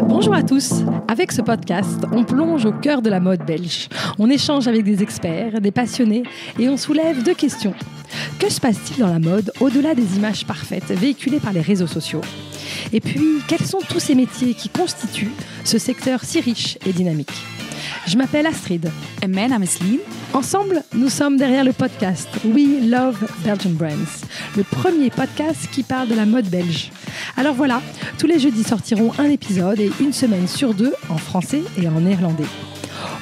Bonjour à tous. Avec ce podcast, on plonge au cœur de la mode belge. On échange avec des experts, des passionnés et on soulève deux questions. Que se passe-t-il dans la mode au-delà des images parfaites véhiculées par les réseaux sociaux ? Et puis, quels sont tous ces métiers qui constituent ce secteur si riche et dynamique ? Je m'appelle Astrid. En mijn naam is Lien. Ensemble, nous sommes derrière le podcast We Love Belgian Brands, le premier podcast qui parle de la mode belge. Alors voilà, tous les jeudis sortiront un épisode et une semaine sur deux en français et en néerlandais.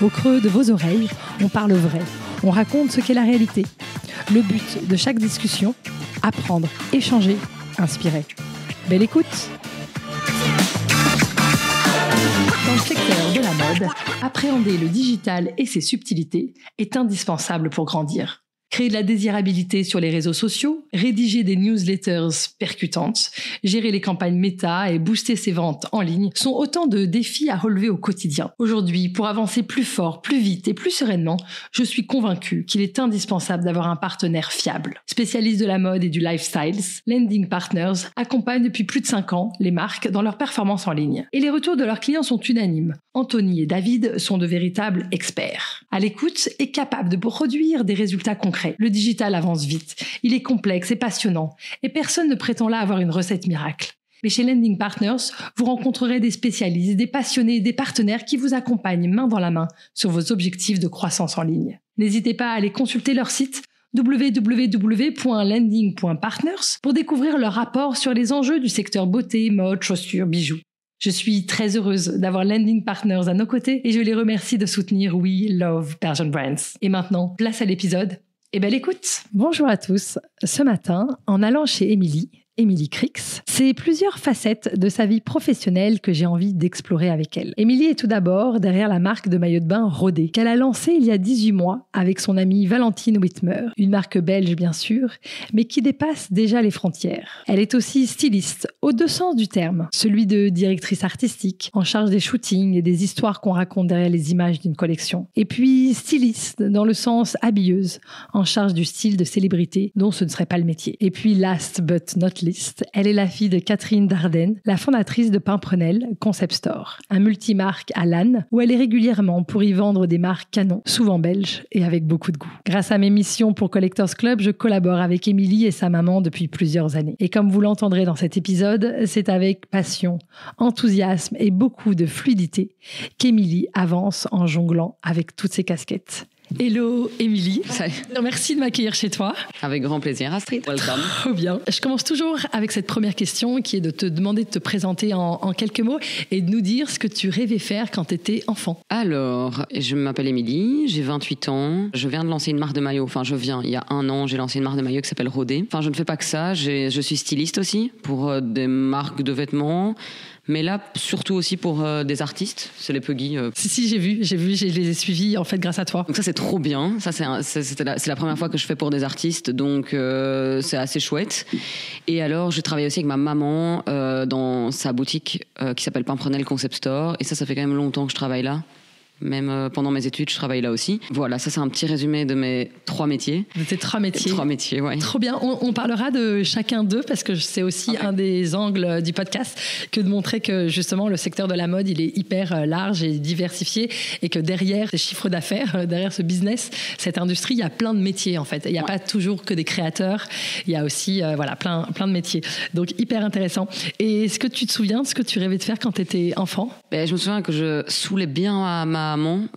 Au creux de vos oreilles, on parle vrai, on raconte ce qu'est la réalité. Le but de chaque discussion, apprendre, échanger, inspirer. Belle écoute! Dans le secteur de la mode, appréhender le digital et ses subtilités est indispensable pour grandir. Créer de la désirabilité sur les réseaux sociaux, rédiger des newsletters percutantes, gérer les campagnes méta et booster ses ventes en ligne sont autant de défis à relever au quotidien. Aujourd'hui, pour avancer plus fort, plus vite et plus sereinement, je suis convaincue qu'il est indispensable d'avoir un partenaire fiable. Spécialiste de la mode et du lifestyle, Lending Partners accompagne depuis plus de 5 ans les marques dans leur performance en ligne. Et les retours de leurs clients sont unanimes. Anthony et David sont de véritables experts. À l'écoute et capables de produire des résultats concrets. Le digital avance vite, il est complexe et passionnant, et personne ne prétend là avoir une recette miracle. Mais chez Lending Partners, vous rencontrerez des spécialistes, des passionnés et des partenaires qui vous accompagnent main dans la main sur vos objectifs de croissance en ligne. N'hésitez pas à aller consulter leur site www.lending.partners pour découvrir leur rapport sur les enjeux du secteur beauté, mode, chaussures, bijoux. Je suis très heureuse d'avoir Lending Partners à nos côtés et je les remercie de soutenir We Love Belgian Brands. Et maintenant, place à l'épisode. Et belle écoute. Bonjour à tous. Ce matin, en allant chez Émilie Crix, c'est plusieurs facettes de sa vie professionnelle que j'ai envie d'explorer avec elle. Émilie est tout d'abord derrière la marque de maillot de bain Rodé, qu'elle a lancée il y a 18 mois avec son amie Valentine Whitmer, une marque belge bien sûr, mais qui dépasse déjà les frontières. Elle est aussi styliste, au deux sens du terme, celui de directrice artistique, en charge des shootings et des histoires qu'on raconte derrière les images d'une collection. Et puis styliste, dans le sens habilleuse, en charge du style de célébrité dont ce ne serait pas le métier. Et puis last but not least, elle est la fille de Catherine Dardenne, la fondatrice de Pimprenel Concept Store, un multimarque à Lannes où elle est régulièrement pour y vendre des marques canons, souvent belges et avec beaucoup de goût. Grâce à mes missions pour Collectors Club, je collabore avec Émilie et sa maman depuis plusieurs années. Et comme vous l'entendrez dans cet épisode, c'est avec passion, enthousiasme et beaucoup de fluidité qu'Émilie avance en jonglant avec toutes ses casquettes. Hello Émilie. Salut. Merci de m'accueillir chez toi. Avec grand plaisir, Astrid. Welcome. Trop bien. Je commence toujours avec cette première question qui est de te demander de te présenter en quelques mots et de nous dire ce que tu rêvais faire quand tu étais enfant. Alors, je m'appelle Émilie, j'ai 28 ans. Je viens de lancer une marque de maillot. Il y a 1 an, j'ai lancé une marque de maillot qui s'appelle Rodé. Je ne fais pas que ça. Je suis styliste aussi pour des marques de vêtements. Mais là, surtout aussi pour des artistes, c'est les Puggy. Si, j'ai vu, je les ai suivis en fait grâce à toi. Donc ça, c'est trop bien. Ça, c'est la première fois que je fais pour des artistes, donc c'est assez chouette. Et alors, je travaille aussi avec ma maman dans sa boutique qui s'appelle Pimprenel Concept Store. Et ça fait quand même longtemps que je travaille là. Même pendant mes études, je travaille là aussi. Voilà, ça c'est un petit résumé de mes 3 métiers. De tes 3 métiers. 3 métiers, ouais. Trop bien. On parlera de chacun d'eux parce que c'est aussi un des angles du podcast que de montrer que justement le secteur de la mode, il est hyper large et diversifié et que derrière ces chiffres d'affaires, derrière ce business, cette industrie, il y a plein de métiers en fait. Il n'y a pas toujours que des créateurs. Il y a aussi plein de métiers. Donc hyper intéressant. Et est-ce que tu te souviens de ce que tu rêvais de faire quand tu étais enfant ? Je me souviens que je saoulais bien à ma maman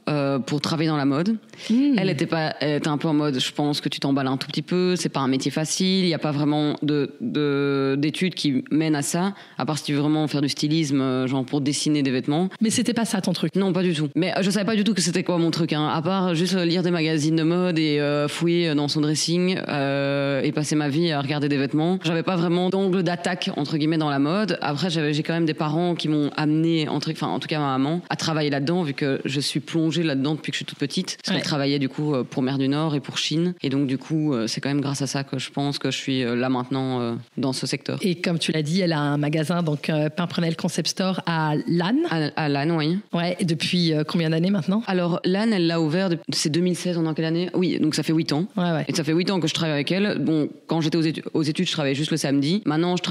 pour travailler dans la mode. Elle était un peu en mode, je pense que tu t'emballes un tout petit peu, c'est pas un métier facile, il n'y a pas vraiment d'études qui mènent à ça, à part si tu veux vraiment faire du stylisme, genre pour dessiner des vêtements. Mais c'était pas ça ton truc? Non, pas du tout. Mais je savais pas du tout que c'était quoi mon truc, à part juste lire des magazines de mode et fouiller dans son dressing et passer ma vie à regarder des vêtements. J'avais pas vraiment d'angle d'attaque entre guillemets dans la mode. Après, j'ai quand même des parents qui m'ont amené, en tout cas ma maman, à travailler là-dedans, vu que je suis plongée là-dedans depuis que je suis toute petite. Parce qu'en travaillait du coup pour Mer du Nord et pour Chine. Et donc du coup, c'est quand même grâce à ça que je pense que je suis là maintenant dans ce secteur. Et comme tu l'as dit, elle a un magasin, donc Pimprenel Concept Store à Lannes. À Lannes, oui. Ouais, et depuis combien d'années maintenant? Alors Lannes, elle l'a ouvert, c'est 2016, on est en quelle année? Oui, donc ça fait 8 ans. Ouais. Et ça fait 8 ans que je travaille avec elle. Bon, quand j'étais aux études, je travaillais juste le samedi. Maintenant, j'ai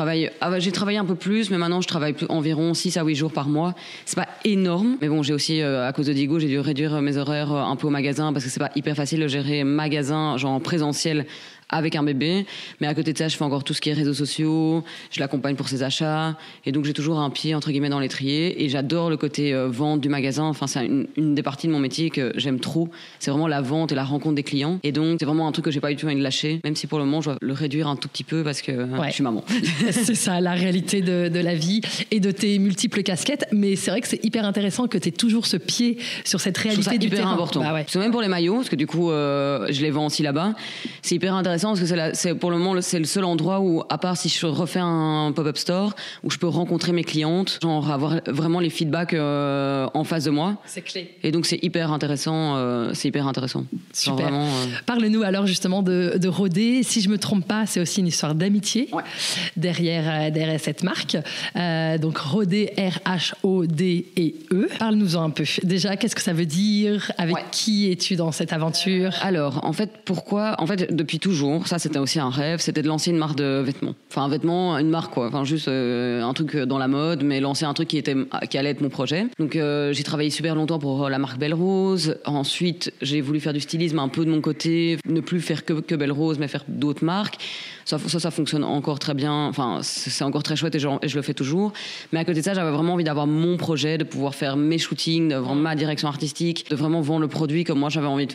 travaillé un peu plus, mais maintenant je travaille environ 6 à 8 jours par mois. C'est pas énorme, mais bon, j'ai aussi, à cause de Diego, j'ai dû réduire mes horaires un peu au magasin parce que c'est pas hyper facile de gérer magasin, genre en présentiel avec un bébé, mais à côté de ça, je fais encore tout ce qui est réseaux sociaux, je l'accompagne pour ses achats, et donc j'ai toujours un pied, entre guillemets, dans l'étrier, et j'adore le côté vente du magasin, enfin c'est une des parties de mon métier que j'aime trop, c'est vraiment la vente et la rencontre des clients, et donc c'est vraiment un truc que j'ai pas du tout envie de lâcher, même si pour le moment, je dois le réduire un tout petit peu parce que je suis maman. C'est ça, la réalité de la vie et de tes multiples casquettes, mais c'est vrai que c'est hyper intéressant que tu aies toujours ce pied sur cette réalité du terrain. C'est hyper important. Bah ouais. Parce que même pour les maillots, parce que du coup, je les vends aussi là-bas, c'est hyper intéressant parce que c'est pour le moment, c'est le seul endroit où, à part si je refais un pop-up store, où je peux rencontrer mes clientes, genre avoir vraiment les feedbacks en face de moi. C'est clé. Et donc c'est hyper intéressant. Super. Vraiment, Parle-nous alors justement de Rodé. Si je me trompe pas, c'est aussi une histoire d'amitié derrière cette marque. Donc Rodé, R-H-O-D-E. Parle-nous-en un peu. Déjà, qu'est-ce que ça veut dire? Avec qui es-tu dans cette aventure? Alors, en fait, pourquoi? En fait, depuis toujours, ça c'était aussi un rêve, c'était de lancer une marque de vêtements. Enfin, un vêtement, une marque quoi. Enfin, juste un truc dans la mode, mais lancer un truc qui allait être mon projet. Donc, j'ai travaillé super longtemps pour la marque Belle Rose. Ensuite, j'ai voulu faire du stylisme un peu de mon côté, ne plus faire que Belle Rose, mais faire d'autres marques. Ça fonctionne encore très bien. Enfin, c'est encore très chouette et je le fais toujours. Mais à côté de ça, j'avais vraiment envie d'avoir mon projet, de pouvoir faire mes shootings, de vraiment ma direction artistique, de vraiment vendre le produit comme moi j'avais envie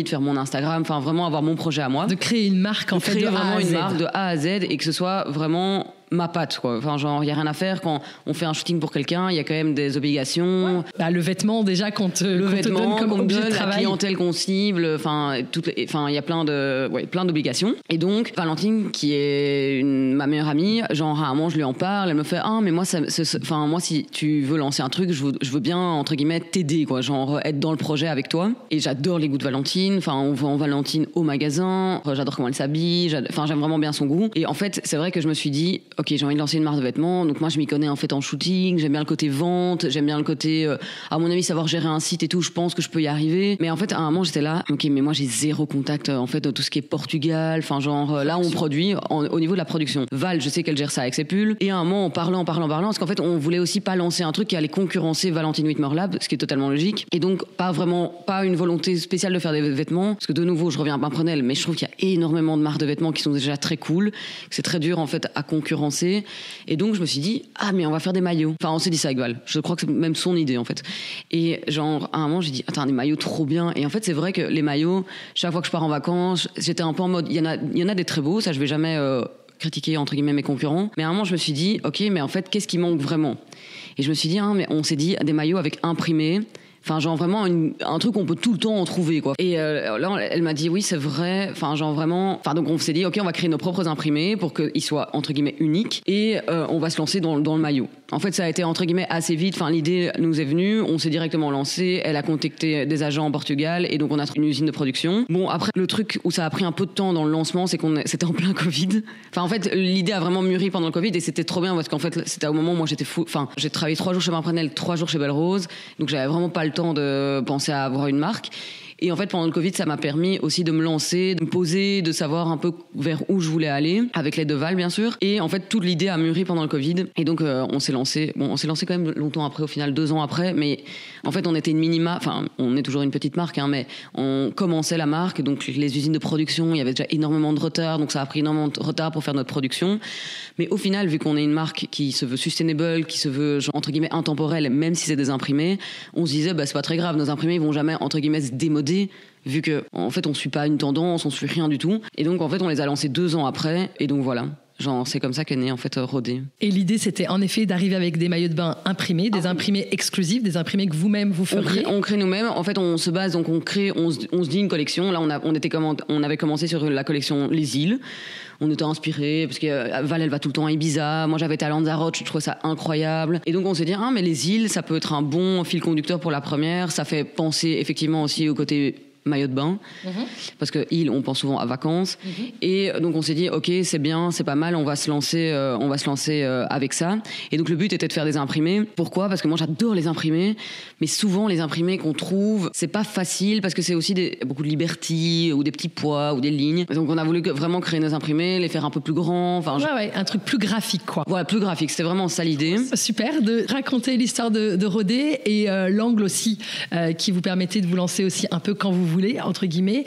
de faire mon Instagram. Enfin, vraiment avoir mon projet à moi. De créer une marque en fait de vraiment A à Z. Une marque de A à Z et que ce soit vraiment ma patte quoi. Enfin genre il y a rien à faire quand on fait un shooting pour quelqu'un, il y a quand même des obligations. Ouais. Bah, le vêtement déjà qu'on te donne comme objet de travail, la clientèle qu'on cible, enfin il y a plein d'obligations. Et donc Valentine qui est ma meilleure amie, genre à un moment je lui en parle, elle me fait mais moi moi si tu veux lancer un truc, je veux bien entre guillemets t'aider quoi, genre être dans le projet avec toi. Et j'adore les goûts de Valentine, enfin on vend Valentine au magasin, j'adore comment elle s'habille, j'aime vraiment bien son goût. Et en fait, c'est vrai que je me suis dit ok, j'ai envie de lancer une marque de vêtements, donc moi je m'y connais en fait en shooting, j'aime bien le côté vente, j'aime bien le côté à mon avis savoir gérer un site et tout, je pense que je peux y arriver. Mais en fait à un moment j'étais là, ok, mais moi j'ai zéro contact en fait de tout ce qui est Portugal, enfin genre là on produit au niveau de la production. Val, je sais qu'elle gère ça avec ses pulls, et à un moment en parlant parce qu'en fait on voulait aussi pas lancer un truc qui allait concurrencer Valentine Whitmer Lab, ce qui est totalement logique, et donc pas une volonté spéciale de faire des vêtements, parce que de nouveau je reviens à Pimprenel, mais je trouve qu'il y a énormément de marques de vêtements qui sont déjà très cool, que c'est très dur en fait à concurrencer. Et donc je me suis dit mais on va faire des maillots. Enfin on s'est dit ça avec Val. Je crois que c'est même son idée en fait. Et genre à un moment j'ai dit attends, des maillots trop bien. Et en fait c'est vrai que les maillots, chaque fois que je pars en vacances, j'étais un peu en mode il y en a des très beaux, ça je vais jamais critiquer entre guillemets mes concurrents. Mais à un moment je me suis dit ok, mais en fait qu'est-ce qui manque vraiment? Et je me suis dit mais on s'est dit des maillots avec imprimés. Enfin, genre vraiment un truc qu'on peut tout le temps en trouver, quoi. Et là, elle m'a dit oui, c'est vrai. Enfin, genre vraiment. Enfin, donc on s'est dit ok, on va créer nos propres imprimés pour qu'ils soient entre guillemets uniques et on va se lancer dans le maillot. En fait, ça a été entre guillemets assez vite. Enfin, l'idée nous est venue, on s'est directement lancé. Elle a contacté des agents en Portugal et donc on a une usine de production. Bon, après le truc où ça a pris un peu de temps dans le lancement, c'est c'était en plein Covid. Enfin, en fait, l'idée a vraiment mûri pendant le Covid et c'était trop bien parce qu'en fait, c'était au moment où moi j'étais fou. Enfin, j'ai travaillé 3 jours chez Pimprenel, 3 jours chez Belle Rose, donc j'avais vraiment pas le temps de penser à avoir une marque. Et en fait, pendant le Covid, ça m'a permis aussi de me lancer, de me poser, de savoir un peu vers où je voulais aller, avec l'aide de Val, bien sûr. Et en fait, toute l'idée a mûri pendant le Covid. Et donc, on s'est lancé. Bon, on s'est lancé quand même longtemps après, au final, 2 ans après. Mais en fait, on était une minima. Enfin, on est toujours une petite marque, mais on commençait la marque. Donc, les usines de production, il y avait déjà énormément de retard. Donc, ça a pris énormément de retard pour faire notre production. Mais au final, vu qu'on est une marque qui se veut sustainable, qui se veut, genre, entre guillemets, intemporelle, même si c'est des imprimés, on se disait, c'est pas très grave. Nos imprimés, ils vont jamais, entre guillemets, se démoder. Vu que en fait on suit pas une tendance, on suit rien du tout, et donc en fait on les a lancés 2 ans après, et donc voilà. Genre, c'est comme ça qu'est né en fait Rodé. Et l'idée c'était en effet d'arriver avec des maillots de bain imprimés, des imprimés exclusifs, des imprimés que vous-même vous feriez. On crée nous-mêmes. En fait, on se base, donc on se dit une collection. Là, on avait commencé sur la collection Les Îles. On était inspirés parce que Val, elle va tout le temps à Ibiza. Moi, j'avais été à Lanzarote, je trouvais ça incroyable. Et donc, on s'est dit, mais les îles, ça peut être un bon fil conducteur pour la première. Ça fait penser effectivement aussi au côté maillot de bain, parce que on pense souvent à vacances, et donc on s'est dit ok, c'est bien, c'est pas mal, on va se lancer avec ça. Et donc le but était de faire des imprimés. Pourquoi ? Parce que moi j'adore les imprimés, mais souvent les imprimés qu'on trouve, c'est pas facile parce que c'est aussi beaucoup de liberty ou des petits pois ou des lignes. Donc on a voulu vraiment créer nos imprimés, les faire un peu plus grands. Un truc plus graphique, quoi. Voilà, plus graphique. C'était vraiment ça l'idée. Super de raconter l'histoire de Rodé et l'angle aussi qui vous permettait de vous lancer aussi un peu quand vous voulez, entre guillemets.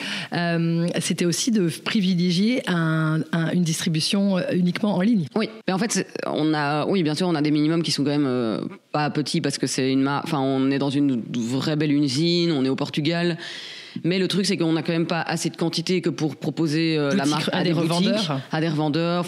C'était aussi de privilégier une distribution uniquement en ligne. Oui, mais en fait, bien sûr, on a des minimums qui sont quand même pas petits parce que c'est on est dans une vraie belle usine, on est au Portugal. Mais le truc, c'est qu'on n'a quand même pas assez de quantité que pour proposer la marque à des revendeurs. À des revendeurs,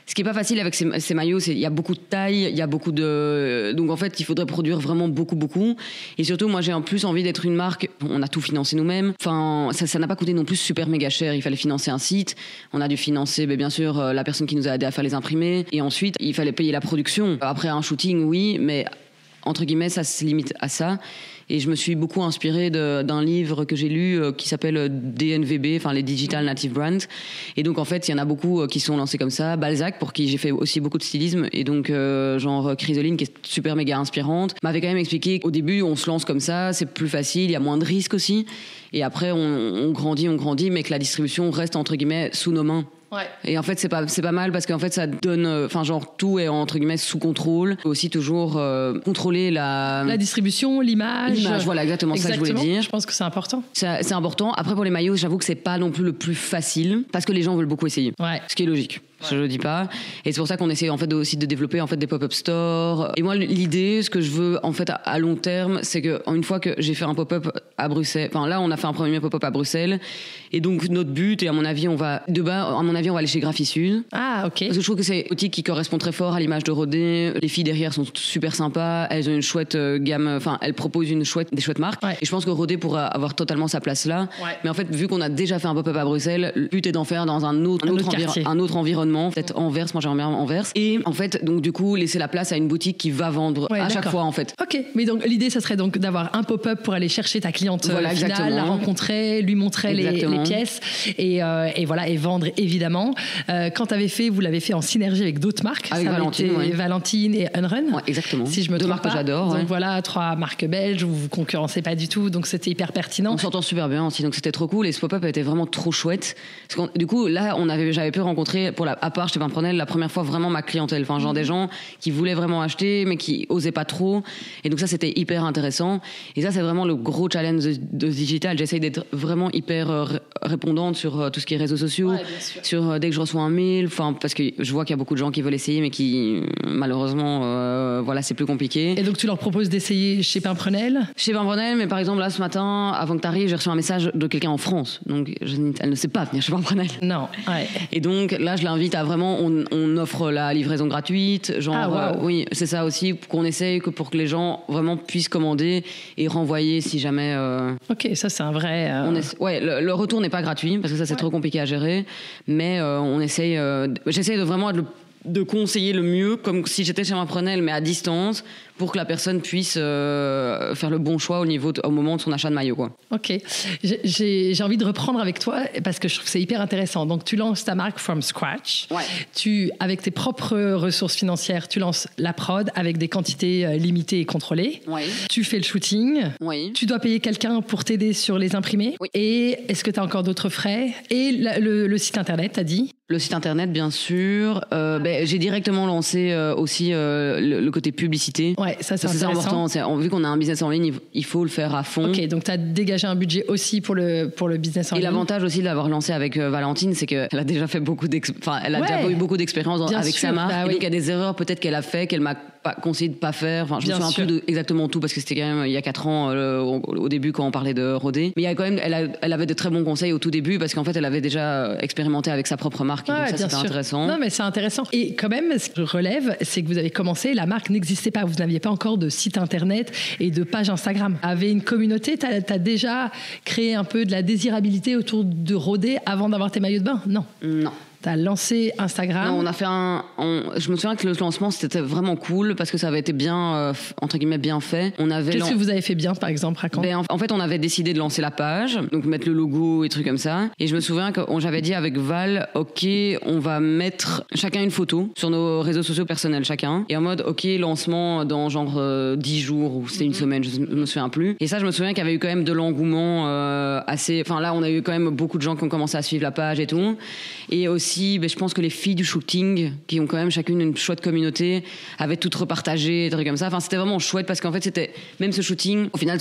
ce qui est pas facile avec ces maillots, c'est il y a beaucoup de tailles, il y a beaucoup de... Donc en fait, il faudrait produire vraiment beaucoup. Et surtout, moi, j'ai en plus envie d'être une marque... On a tout financé nous-mêmes. Enfin, ça n'a pas coûté non plus super méga cher. Il fallait financer un site. On a dû financer, bien sûr, la personne qui nous a aidé à faire les imprimés. Et ensuite, il fallait payer la production. Après un shooting, oui, mais entre guillemets, ça se limite à ça. Et je me suis beaucoup inspirée d'un livre que j'ai lu qui s'appelle DNVB, les Digital Native Brands. Et donc, en fait, il y en a beaucoup qui sont lancés comme ça. Balzac, pour qui j'ai fait aussi beaucoup de stylisme. Et donc, genre Chrysoline, qui est super méga inspirante, m'avait quand même expliqué qu'au début, on se lance comme ça, c'est plus facile, il y a moins de risques aussi. Et après, on grandit, mais que la distribution reste, entre guillemets, sous nos mains. Ouais. Et en fait, c'est pas mal parce qu'en fait, ça donne, tout est entre guillemets sous contrôle. Aussi toujours contrôler la distribution, l'image. Voilà, exactement ça que je voulais dire. Je pense que c'est important. C'est important. Après, pour les maillots, j'avoue que c'est pas non plus le plus facile parce que les gens veulent beaucoup essayer. Ouais. Ce qui est logique. Je le dis pas. Et c'est pour ça qu'on essaie en fait aussi de développer en fait des pop-up stores. Et moi, l'idée, ce que je veux en fait à long terme, c'est que une fois que j'ai fait un pop-up à Bruxelles, là, on a fait un premier pop-up à Bruxelles. Et donc notre but, et à mon avis, on va aller chez Graphisud. Ah, ok. Parce que je trouve que c'est une boutique qui correspond très fort à l'image de Rodé. Les filles derrière sont super sympas. Elles ont une chouette gamme. Elles proposent des chouettes marques. Ouais. Et je pense que Rodé pourra avoir totalement sa place là. Ouais. Mais en fait, vu qu'on a déjà fait un pop-up à Bruxelles, le but est d'en faire dans un autre environnement. Peut-être Anvers, moi j'aimerais bien Anvers. Et en fait, donc du coup, laisser la place à une boutique qui va vendre à chaque fois en fait. Ok, mais donc l'idée, ça serait donc d'avoir un pop-up pour aller chercher ta cliente finale, la rencontrer, lui montrer les pièces et vendre évidemment. Quand vous l'avez fait en synergie avec d'autres marques. Avec Valentine et Unrun. Ouais, exactement. Si je me trompe pas. Deux marques que j'adore. Donc voilà, 3 marques belges, vous concurrencez pas du tout, donc c'était hyper pertinent. On s'entend super bien aussi, donc c'était trop cool. Et ce pop-up était vraiment trop chouette. Parce que du coup, là, j'avais pu rencontrer, à part chez Pimprenel, la première fois vraiment ma clientèle. Des gens qui voulaient vraiment acheter, mais qui osaient pas trop. Et donc ça, c'était hyper intéressant. Et ça, c'est vraiment le gros challenge de ce digital. J'essaye d'être vraiment hyper répondante sur tout ce qui est réseaux sociaux. Ouais, sur dès que je reçois un mail, parce que je vois qu'il y a beaucoup de gens qui veulent essayer, mais qui, malheureusement, c'est plus compliqué. Et donc, tu leur proposes d'essayer chez Pimprenel ? Chez Pimprenel, mais par exemple, là, ce matin, avant que tu arrives, j'ai reçu un message de quelqu'un en France. Donc, elle ne sait pas venir chez Pimprenel. Non, ouais. Et donc, là, je l'invite à vraiment, on offre la livraison gratuite. Oui, c'est ça aussi, qu'on essaye pour que les gens vraiment puissent commander et renvoyer si jamais... Ok, ça, c'est un vrai... le retour n'est pas gratuit, parce que ça, c'est trop compliqué à gérer. Mais on essaye... j'essaye de vraiment de conseiller le mieux, comme si j'étais chez Pimprenel, mais à distance, pour que la personne puisse faire le bon choix au moment de son achat de maillot, quoi. Ok. J'ai envie de reprendre avec toi, parce que je trouve que c'est hyper intéressant. Donc, tu lances ta marque from scratch. Ouais. Avec tes propres ressources financières, tu lances la prod avec des quantités limitées et contrôlées. Ouais. Tu fais le shooting. Ouais. Tu dois payer quelqu'un pour t'aider sur les imprimés. Oui. Et est-ce que tu as encore d'autres frais ? Et le site internet, t'as dit ? Le site internet, bien sûr. J'ai directement lancé aussi le côté publicité. Ouais, ça c'est important. Vu qu'on a un business en ligne, il faut le faire à fond. Ok, donc tu as dégagé un budget aussi pour le business en ligne. Et l'avantage aussi de l'avoir lancé avec Valentine, c'est qu'elle a déjà fait déjà eu beaucoup d'expérience avec sa marque. Bah, et donc il y a des erreurs peut-être qu'elle a fait, qu'elle m'a pas conseillé de pas faire. Je me souviens plus exactement tout parce que c'était quand même il y a 4 ans au début quand on parlait de Rodé. Mais il y a quand même, elle avait de très bons conseils au tout début parce qu'en fait elle avait déjà expérimenté avec sa propre marque. Donc ça c'était intéressant. Non mais c'est intéressant. Et quand même, ce que je relève, c'est que vous avez commencé, la marque n'existait pas. Vous n'aviez pas encore de site internet et de page Instagram. Avait une communauté, t'as déjà créé un peu de la désirabilité autour de Rodé avant d'avoir tes maillots de bain ? Non. T'as lancé Instagram. Non, on a fait je me souviens que le lancement, c'était vraiment cool parce que ça avait été bien, entre guillemets, bien fait. Qu'est-ce que vous avez fait bien, par exemple, raconte? En fait, on avait décidé de lancer la page, donc mettre le logo et trucs comme ça. Et je me souviens que j'avais dit avec Val, ok, on va mettre chacun une photo sur nos réseaux sociaux personnels, chacun. Et en mode, ok, lancement dans genre 10 jours ou c'était une semaine, je me souviens plus. Et ça, je me souviens qu'il y avait eu quand même de l'engouement assez... Enfin là, on a eu quand même beaucoup de gens qui ont commencé à suivre la page et tout. Et aussi, je pense que les filles du shooting, qui ont quand même chacune une chouette communauté, avaient toutes repartagé, des trucs comme ça. Enfin, c'était vraiment chouette parce qu'en fait, c'était... Même ce shooting, au final,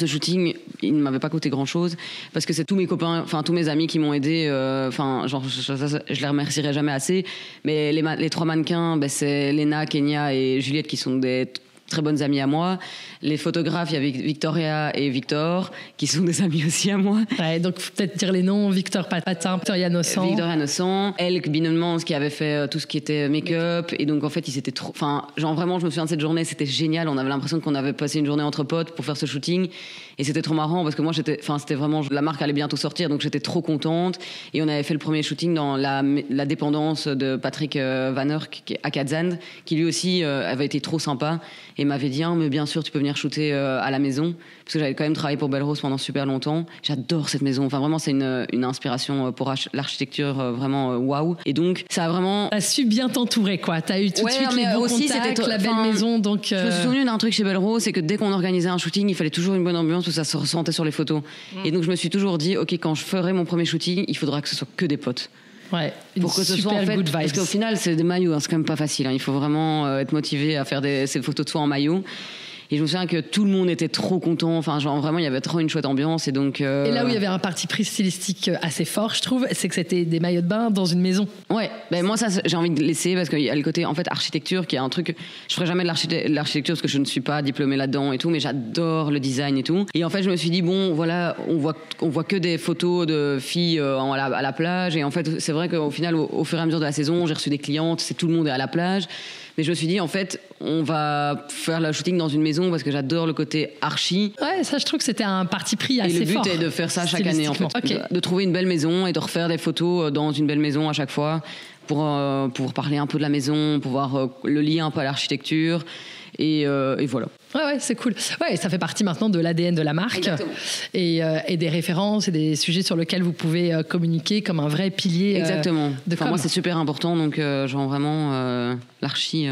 il ne m'avait pas coûté grand-chose parce que c'est tous mes copains, enfin tous mes amis qui m'ont aidé. Enfin, genre, je les remercierai jamais assez. Mais les 3 mannequins, c'est Léna, Kenya et Juliette qui sont des très bonnes amies à moi. Les photographes, il y avait Victoria et Victor, qui sont des amis aussi à moi. Ouais, donc faut peut-être dire les noms. Victor Patin, Victoria Nossan, Elk Binemans, qui avait fait tout ce qui était make-up. Et donc, en fait, ils étaient trop... Enfin, genre, vraiment, je me souviens de cette journée, c'était génial. On avait l'impression qu'on avait passé une journée entre potes pour faire ce shooting. Et c'était trop marrant parce que moi, c'était vraiment... La marque allait bientôt sortir, donc j'étais trop contente. Et on avait fait le premier shooting dans la dépendance de Patrick Vanner, à Kazan, qui lui aussi avait été trop sympa. Et m'avait dit, mais bien sûr, tu peux venir shooter à la maison. Parce que j'avais quand même travaillé pour Belle Rose pendant super longtemps. J'adore cette maison. Enfin, vraiment, c'est une inspiration pour l'architecture vraiment waouh. Et donc, ça a vraiment... T'as su bien t'entourer, quoi. T'as eu tout de suite les bons contacts, la belle maison. Donc, Je me suis souvenue d'un truc chez Belle Rose, c'est que dès qu'on organisait un shooting, il fallait toujours une bonne ambiance où ça se ressentait sur les photos. Et donc, je me suis toujours dit, ok, quand je ferai mon premier shooting, il faudra que ce soit que des potes. Ouais, pour que ce soit en fait, good vibes. parce qu'au final c'est des maillots, c'est quand même pas facile. Il faut vraiment être motivé à faire ces photos de soi en maillot. Et je me souviens que tout le monde était trop content. Enfin, genre vraiment, il y avait trop une chouette ambiance. Et donc. Et là où il y avait un parti pris stylistique assez fort, je trouve, c'est que c'était des maillots de bain dans une maison. Ouais. Moi, ça, j'ai envie de laisser parce qu'il y a le côté en fait architecture qui est un truc. Je ferai jamais de l'architecture parce que je ne suis pas diplômée là-dedans et tout, mais j'adore le design et tout. Et en fait, je me suis dit bon, voilà, on voit que des photos de filles à la plage. Et en fait, c'est vrai qu'au final, au fur et à mesure de la saison, j'ai reçu des clientes, tout le monde est à la plage. Mais je me suis dit, en fait, on va faire le shooting dans une maison parce que j'adore le côté archi. Ouais, ça, je trouve que c'était un parti pris assez fort. Et le but est de faire ça chaque année, en fait. Okay. De trouver une belle maison et de refaire des photos dans une belle maison à chaque fois pour parler un peu de la maison, pour voir le lien un peu à l'architecture. Et voilà. Ouais, c'est cool. Ouais, ça fait partie maintenant de l'ADN de la marque. Et des références et des sujets sur lesquels vous pouvez communiquer comme un vrai pilier. Exactement. De com. Moi, c'est super important. Donc, genre vraiment, l'archi.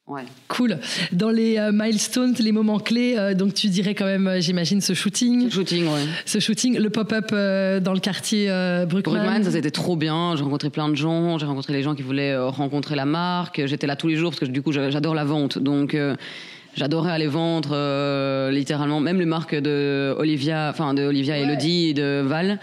Ouais. Cool. Dans les milestones, les moments clés, donc tu dirais quand même, j'imagine, ce shooting. Ce shooting, le pop-up dans le quartier Bruckmann. Ça c'était trop bien. J'ai rencontré plein de gens. J'ai rencontré les gens qui voulaient rencontrer la marque. J'étais là tous les jours parce que du coup, j'adore la vente. Donc, j'adorais aller vendre littéralement, même les marques de Olivia et Elodie et de Val.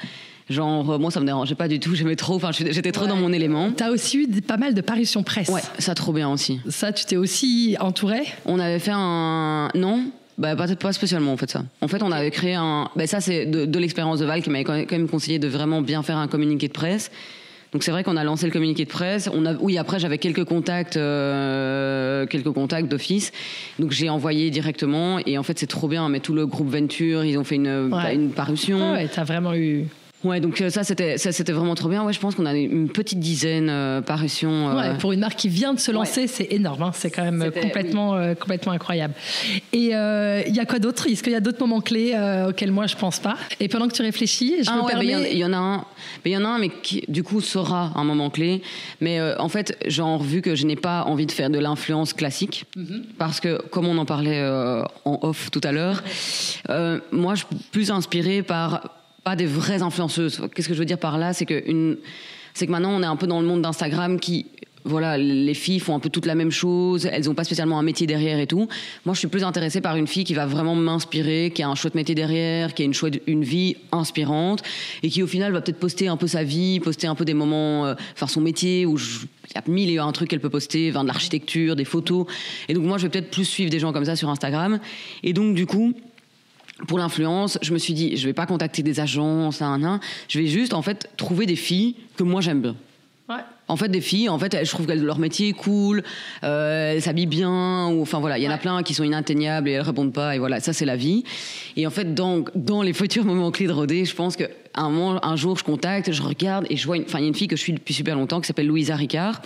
Genre, moi, ça me dérangeait pas du tout, j'aimais trop, enfin, j'étais trop dans mon élément. T'as aussi eu pas mal de parutions presse. Ouais, ça, trop bien aussi. Ça, tu t'es aussi entouré? On avait fait non, pas spécialement, en fait, ça. En fait, on avait créé ça, c'est de l'expérience de Val qui m'avait quand même conseillé de vraiment bien faire un communiqué de presse. Donc c'est vrai qu'on a lancé le communiqué de presse. Après j'avais quelques contacts d'office. Donc j'ai envoyé directement et en fait c'est trop bien. Mais tout le groupe Venture, ils ont fait une parution. Ah ouais, t'as vraiment eu. Ouais, donc ça c'était vraiment trop bien. Ouais, je pense qu'on a une petite dizaine parutions. Ouais, pour une marque qui vient de se lancer, c'est énorme. Hein. C'est quand même complètement incroyable. Et il y a quoi d'autre? Est-ce qu'il y a d'autres moments clés auxquels moi je pense pas? Et pendant que tu réfléchis, je me permets. Il y en a un, mais qui du coup sera un moment clé. Mais en fait, vu que je n'ai pas envie de faire de l'influence classique, parce que comme on en parlait en off tout à l'heure, moi je suis plus inspirée par pas des vraies influenceuses. Qu'est-ce que je veux dire par là? C'est que maintenant on est un peu dans le monde d'Instagram qui, voilà, les filles font un peu toutes la même chose, elles n'ont pas spécialement un métier derrière et tout. Moi je suis plus intéressée par une fille qui va vraiment m'inspirer, qui a un chouette métier derrière, qui a une vie inspirante et qui au final va peut-être poster un peu sa vie, poster un peu des moments, son métier où il y a 1001 trucs qu'elle peut poster, de l'architecture, des photos. Et donc moi je vais peut-être plus suivre des gens comme ça sur Instagram. Et donc du coup, pour l'influence, je me suis dit, je vais pas contacter des agences, je vais juste en fait trouver des filles que moi j'aime bien. Ouais. En fait, des filles, en fait, je trouve que leur métier est cool, elles s'habillent bien, ou enfin voilà, il y en a plein qui sont inatteignables et elles répondent pas, et voilà, ça c'est la vie. Et en fait, dans les futurs moments clés de Rodé, je pense qu'à un jour, je contacte, je regarde et je vois, il y a une fille que je suis depuis super longtemps qui s'appelle Louisa Ricard.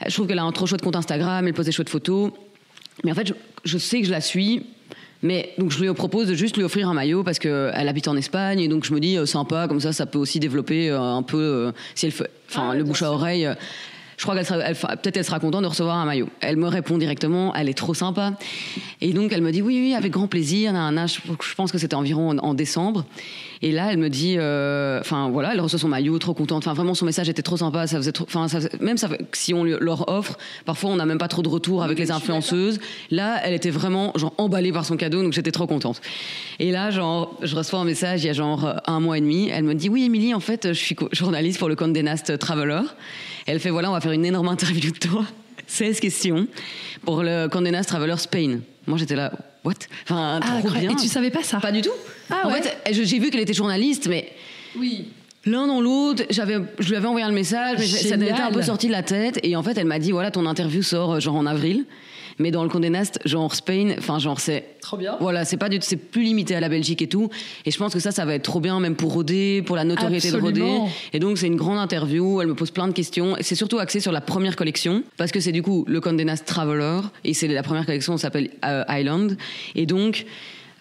Je trouve qu'elle a un trop chouette compte Instagram, elle pose des chouettes photos, mais en fait, je sais que je la suis. Mais donc je lui propose de juste lui offrir un maillot parce qu'elle habite en Espagne et donc je me dis sympa, comme ça peut aussi développer un peu si elle fait, le bouche à oreille. Je crois peut-être elle sera contente de recevoir un maillot. Elle me répond directement, elle est trop sympa. Et donc elle me dit oui, avec grand plaisir. Je pense que c'était environ en décembre. Et là elle me dit, elle reçoit son maillot, trop contente. Enfin vraiment son message était trop sympa. Si on leur offre, parfois on n'a même pas trop de retour avec les influenceuses. Là elle était vraiment emballée par son cadeau, donc j'étais trop contente. Et là je reçois un message il y a 1 mois et demi. Elle me dit oui Émilie, en fait je suis journaliste pour le Condé Nast Traveler. Elle fait on va faire une énorme interview de toi, 16 questions pour le Condé Nast Traveler Spain. Moi j'étais là, what? Trop bien. Et tu savais pas ça? Pas du tout. En fait, j'ai vu qu'elle était journaliste, mais oui. L'un dans l'autre, je lui avais envoyé un message, mais ça m'était un peu sorti de la tête. Et en fait, elle m'a dit voilà, ton interview sort en avril. Mais dans le Condé Nast, Spain, c'est trop bien. Voilà, c'est plus limité à la Belgique et tout. Et je pense que ça va être trop bien, même pour Rodé, pour la notoriété Absolument. de Rodé. Et donc c'est une grande interview. Elle me pose plein de questions. Et c'est surtout axé sur la première collection, parce que c'est du coup le Condé Nast Traveler et c'est la première collection, ça s'appelle Island. Et donc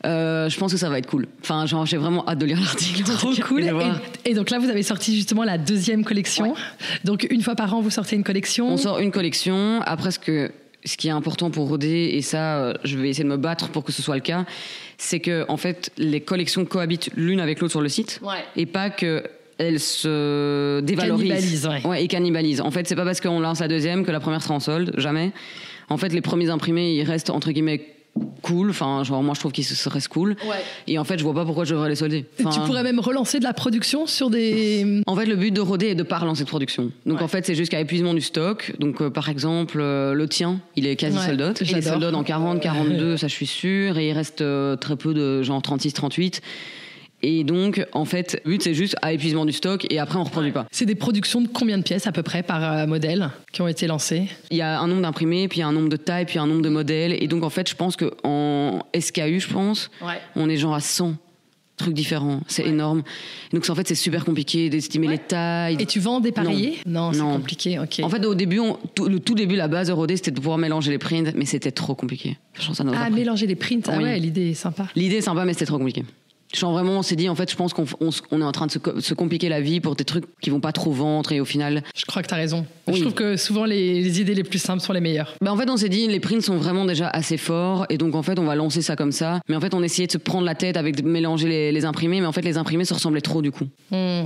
je pense que ça va être cool. J'ai vraiment hâte de lire l'article. Trop cool. Et donc là, vous avez sorti justement la 2e collection. Ouais. Donc une fois par an, vous sortez une collection. On sort une collection. Après, ce qui est important pour Rodé, et ça, je vais essayer de me battre pour que ce soit le cas, c'est que en fait, les collections cohabitent l'une avec l'autre sur le site, et pas que elles se dévalorisent et cannibalisent. En fait, c'est pas parce qu'on lance la 2e que la première sera en solde, jamais. En fait, les premiers imprimés, ils restent entre guillemets cool, moi je trouve qu'ils restent cool, et en fait je vois pas pourquoi je devrais les solder. Tu pourrais même relancer de la production sur des... En fait le but de Rodé est de pas relancer de production, donc en fait c'est jusqu'à épuisement du stock. Donc par exemple le tien il est quasi sold out, il est sold out en 40, 42 ça je suis sûre, et il reste très peu de 36, 38. Et donc, en fait, le but, c'est juste à épuisement du stock et après, on ne reproduit pas. C'est des productions de combien de pièces à peu près par modèle qui ont été lancées? Il y a un nombre d'imprimés, puis il y a un nombre de tailles, puis un nombre de modèles. Et donc, en fait, je pense qu'en SKU, on est à 100 trucs différents. C'est énorme. Donc, en fait, c'est super compliqué d'estimer les tailles. Et tu vends dépareillé? Non, c'est compliqué. Okay. En fait, au début, le tout début, la base de Rodé, c'était de pouvoir mélanger les prints, mais c'était trop compliqué. Mélanger les prints. L'idée est sympa. L'idée est sympa, mais c'était trop compliqué. Vraiment, on s'est dit, en fait, je pense qu'on est en train de se compliquer la vie pour des trucs qui vont pas trop vendre, et au final... Je crois que t'as raison. Oui. Je trouve que souvent, les idées les plus simples sont les meilleures. En fait, on s'est dit, les prints sont vraiment déjà assez forts, et donc, en fait, on va lancer ça comme ça. Mais en fait, on essayait de se prendre la tête avec de mélanger les imprimés, mais en fait, les imprimés se ressemblaient trop, du coup.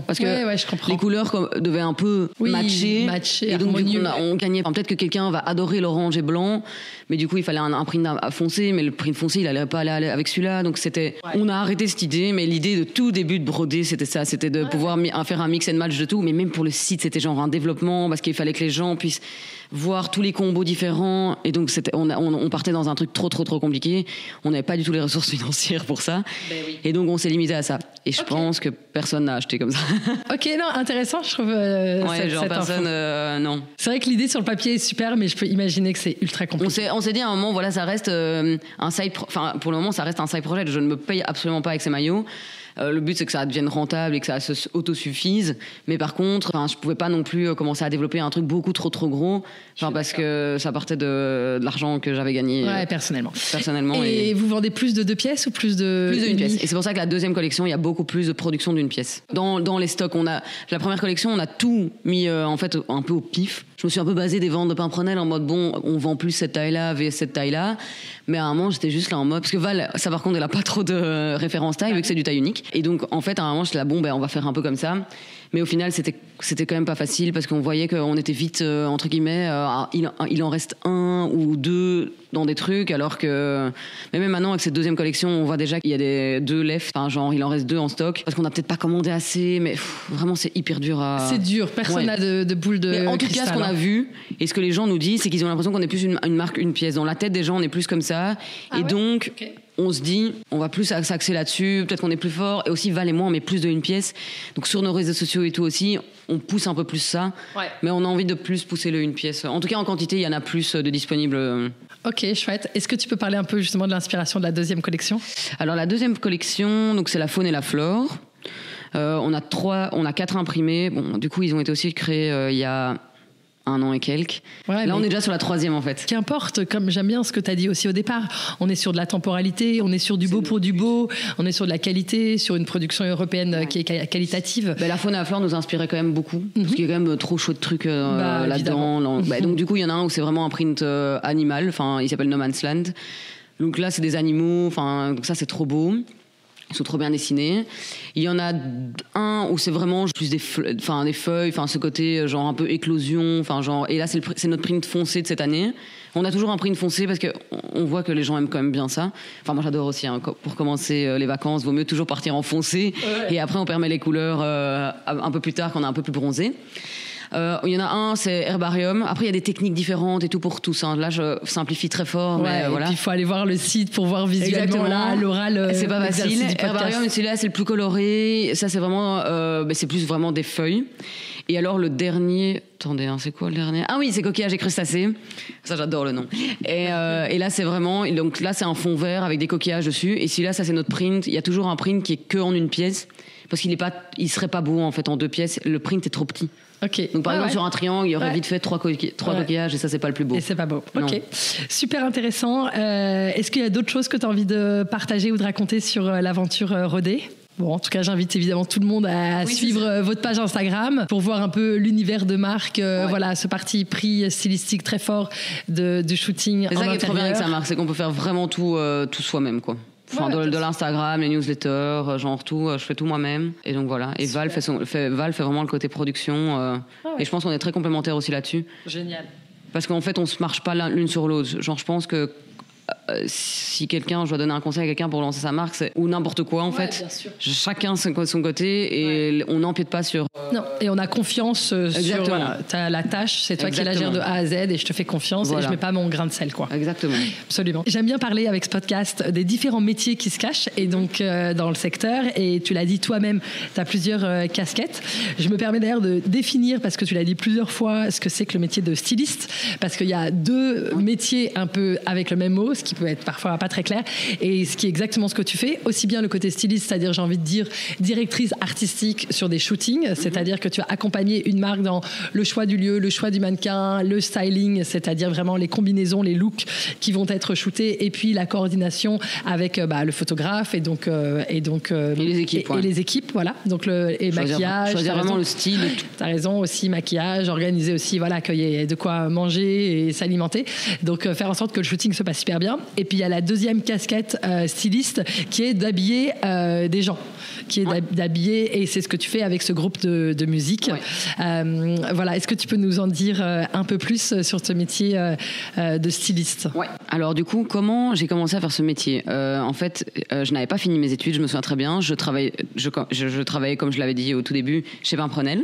Parce que je comprends. Les couleurs devaient un peu matcher, et donc, du coup, on gagnait. Peut-être que quelqu'un va adorer l'orange et blanc, mais du coup, il fallait un print foncé, mais le print foncé, il allait pas aller avec celui-là. Donc, on a arrêté cette idée, mais l'idée de tout début de Brodé, c'était ça, c'était de pouvoir faire un mix and match de tout, mais même pour le site, c'était un développement, parce qu'il fallait que les gens puissent voir tous les combos différents, et donc on partait dans un truc trop compliqué. On n'avait pas du tout les ressources financières pour ça, et donc on s'est limité à ça. Et je pense que personne n'a acheté comme ça. Ok, non, intéressant, je trouve. Cette personne, non. C'est vrai que l'idée sur le papier est super, mais je peux imaginer que c'est ultra compliqué. On s'est dit à un moment, ça reste un side, pour le moment, ça reste un side project. Je ne me paye absolument pas avec ces maillots. Le but, c'est que ça devienne rentable et que ça se autosuffise. Mais par contre, je pouvais pas non plus commencer à développer un truc beaucoup trop gros, parce que ça partait de l'argent que j'avais gagné personnellement. Et vous vendez plus de 2 pièces ou plus d'une pièce. Et c'est pour ça que la 2e collection, il y a beaucoup plus de production d'une pièce. Dans les stocks, la première collection, on a tout mis en fait un peu au pif. Je me suis un peu basée des ventes de Pimprenel en mode on vend plus cette taille-là vs cette taille-là. Mais à un moment, j'étais juste là en mode, parce que Val, ça par contre, elle a pas trop de référence taille vu que c'est du taille unique. Et donc, en fait, à un moment, j'étais là, on va faire un peu comme ça. Mais au final, c'était quand même pas facile, parce qu'on voyait qu'on était vite, entre guillemets, il en reste 1 ou 2 dans des trucs, alors que même maintenant, avec cette 2e collection, on voit déjà qu'il y a 2 left, il en reste 2 en stock, parce qu'on n'a peut-être pas commandé assez, mais vraiment, c'est hyper dur à... C'est dur, personne n'a de boule de mais en tout cristal, cas, ce qu'on a vu et ce que les gens nous disent, c'est qu'ils ont l'impression qu'on est plus une marque, une pièce. Dans la tête des gens, on est plus comme ça. Donc, on se dit, on va plus s'axer là-dessus, peut-être qu'on est plus fort. Et aussi, Val et moi, on met plus de une pièce. Donc, sur nos réseaux sociaux et tout aussi, on pousse un peu plus ça. Ouais. Mais on a envie de plus pousser le une pièce. En tout cas, en quantité, il y en a plus de disponibles. Ok, chouette. Est-ce que tu peux parler un peu justement de l'inspiration de la deuxième collection ? Alors, la deuxième collection, donc, c'est la faune et la flore. On a 4 imprimés. Bon, du coup, ils ont été aussi créés il y a 1 an et quelques. Ouais, là, on est déjà sur la 3e, en fait. Qu'importe, comme j'aime bien ce que tu as dit aussi au départ, on est sur de la temporalité, on est sur du beau pour du beau, on est sur de la qualité, sur une production européenne qui est qualitative. La faune et la flore nous inspirait quand même beaucoup, parce qu'il y a quand même trop chaud de trucs là-dedans. Donc, du coup, il y en a un où c'est vraiment un print animal, il s'appelle No Man's Land. Donc là, c'est des animaux, donc ça, c'est trop beau. Ils sont trop bien dessinés. Il y en a un où c'est vraiment plus des feuilles, ce côté genre un peu éclosion, et là c'est notre print foncé de cette année. On a toujours un print foncé parce que on voit que les gens aiment quand même bien ça. Moi j'adore aussi. Pour commencer les vacances, vaut mieux toujours partir en foncé et après on permet les couleurs un peu plus tard quand on est un peu plus bronzé. Il y en a un, c'est Herbarium. Après, il y a des techniques différentes et tout pour tous. Là, je simplifie très fort. Mais voilà. Et puis, il faut aller voir le site pour voir visuellement à l'oral. C'est pas facile. Herbarium, celui-là, c'est le plus coloré. Ça, c'est vraiment, c'est plus vraiment des feuilles. Et alors, le dernier... Attendez, c'est quoi le dernier ? Ah oui, c'est coquillage et crustacés. Ça, j'adore le nom. Et là, c'est vraiment... Donc là, c'est un fond vert avec des coquillages dessus. Et celui-là, ça, c'est notre print. Il y a toujours un print qui est que en une pièce. Parce il serait pas beau, en fait, en 2 pièces. Le print est trop petit. Okay. Donc par exemple sur un triangle il y aurait vite fait 3 coquillages et ça c'est pas le plus beau. Et c'est pas beau. Non. Ok, super intéressant. Est-ce qu'il y a d'autres choses que tu as envie de partager ou de raconter sur l'aventure Rodé ? Bon, en tout cas, j'invite évidemment tout le monde à suivre votre page Instagram pour voir un peu l'univers de marque. Ce parti pris stylistique très fort du shooting. C'est ça qui est trop bien avec sa marque, c'est qu'on peut faire vraiment tout soi-même, quoi. De l'Instagram, les newsletters, tout, je fais tout moi-même. Et donc voilà. Et Val fait vraiment le côté production. Et je pense qu'on est très complémentaires aussi là-dessus. Génial. Parce qu'en fait, on se marche pas l'une sur l'autre. Je pense que si je dois donner un conseil à quelqu'un pour lancer sa marque, ou n'importe quoi en fait, bien sûr. Chacun son côté et on n'empiète pas sur... Non, et on a confiance sur t'as la tâche, c'est toi qui la gères de A à Z et je te fais confiance et je mets pas mon grain de sel, quoi. Exactement. Absolument. J'aime bien parler avec ce podcast des différents métiers qui se cachent et donc dans le secteur, et tu l'as dit toi-même, tu as plusieurs casquettes. Je me permets d'ailleurs de définir, parce que tu l'as dit plusieurs fois, ce que c'est que le métier de styliste, parce qu'il y a 2 métiers un peu avec le même mot, ce qui peut être parfois pas très clair, et ce qui est exactement ce que tu fais, aussi bien le côté styliste, c'est-à-dire, j'ai envie de dire, directrice artistique sur des shootings, c'est-à-dire que tu as accompagné une marque dans le choix du lieu, le choix du mannequin, le styling, c'est-à-dire vraiment les combinaisons, les looks qui vont être shootés, et puis la coordination avec le photographe et les équipes, et les équipes, voilà, donc maquillage, choisir vraiment le style. T'as raison, aussi maquillage, organiser aussi, qu'il y ait de quoi manger et s'alimenter, donc faire en sorte que le shooting se passe super bien. Et puis il y a la deuxième casquette styliste qui est d'habiller des gens, d'habiller, et c'est ce que tu fais avec ce groupe de musique. Est-ce que tu peux nous en dire un peu plus sur ce métier de styliste ? Alors du coup, comment j'ai commencé à faire ce métier ? En fait, je n'avais pas fini mes études, je me souviens très bien. Je travaillais, comme je l'avais dit au tout début, chez Pimprenel.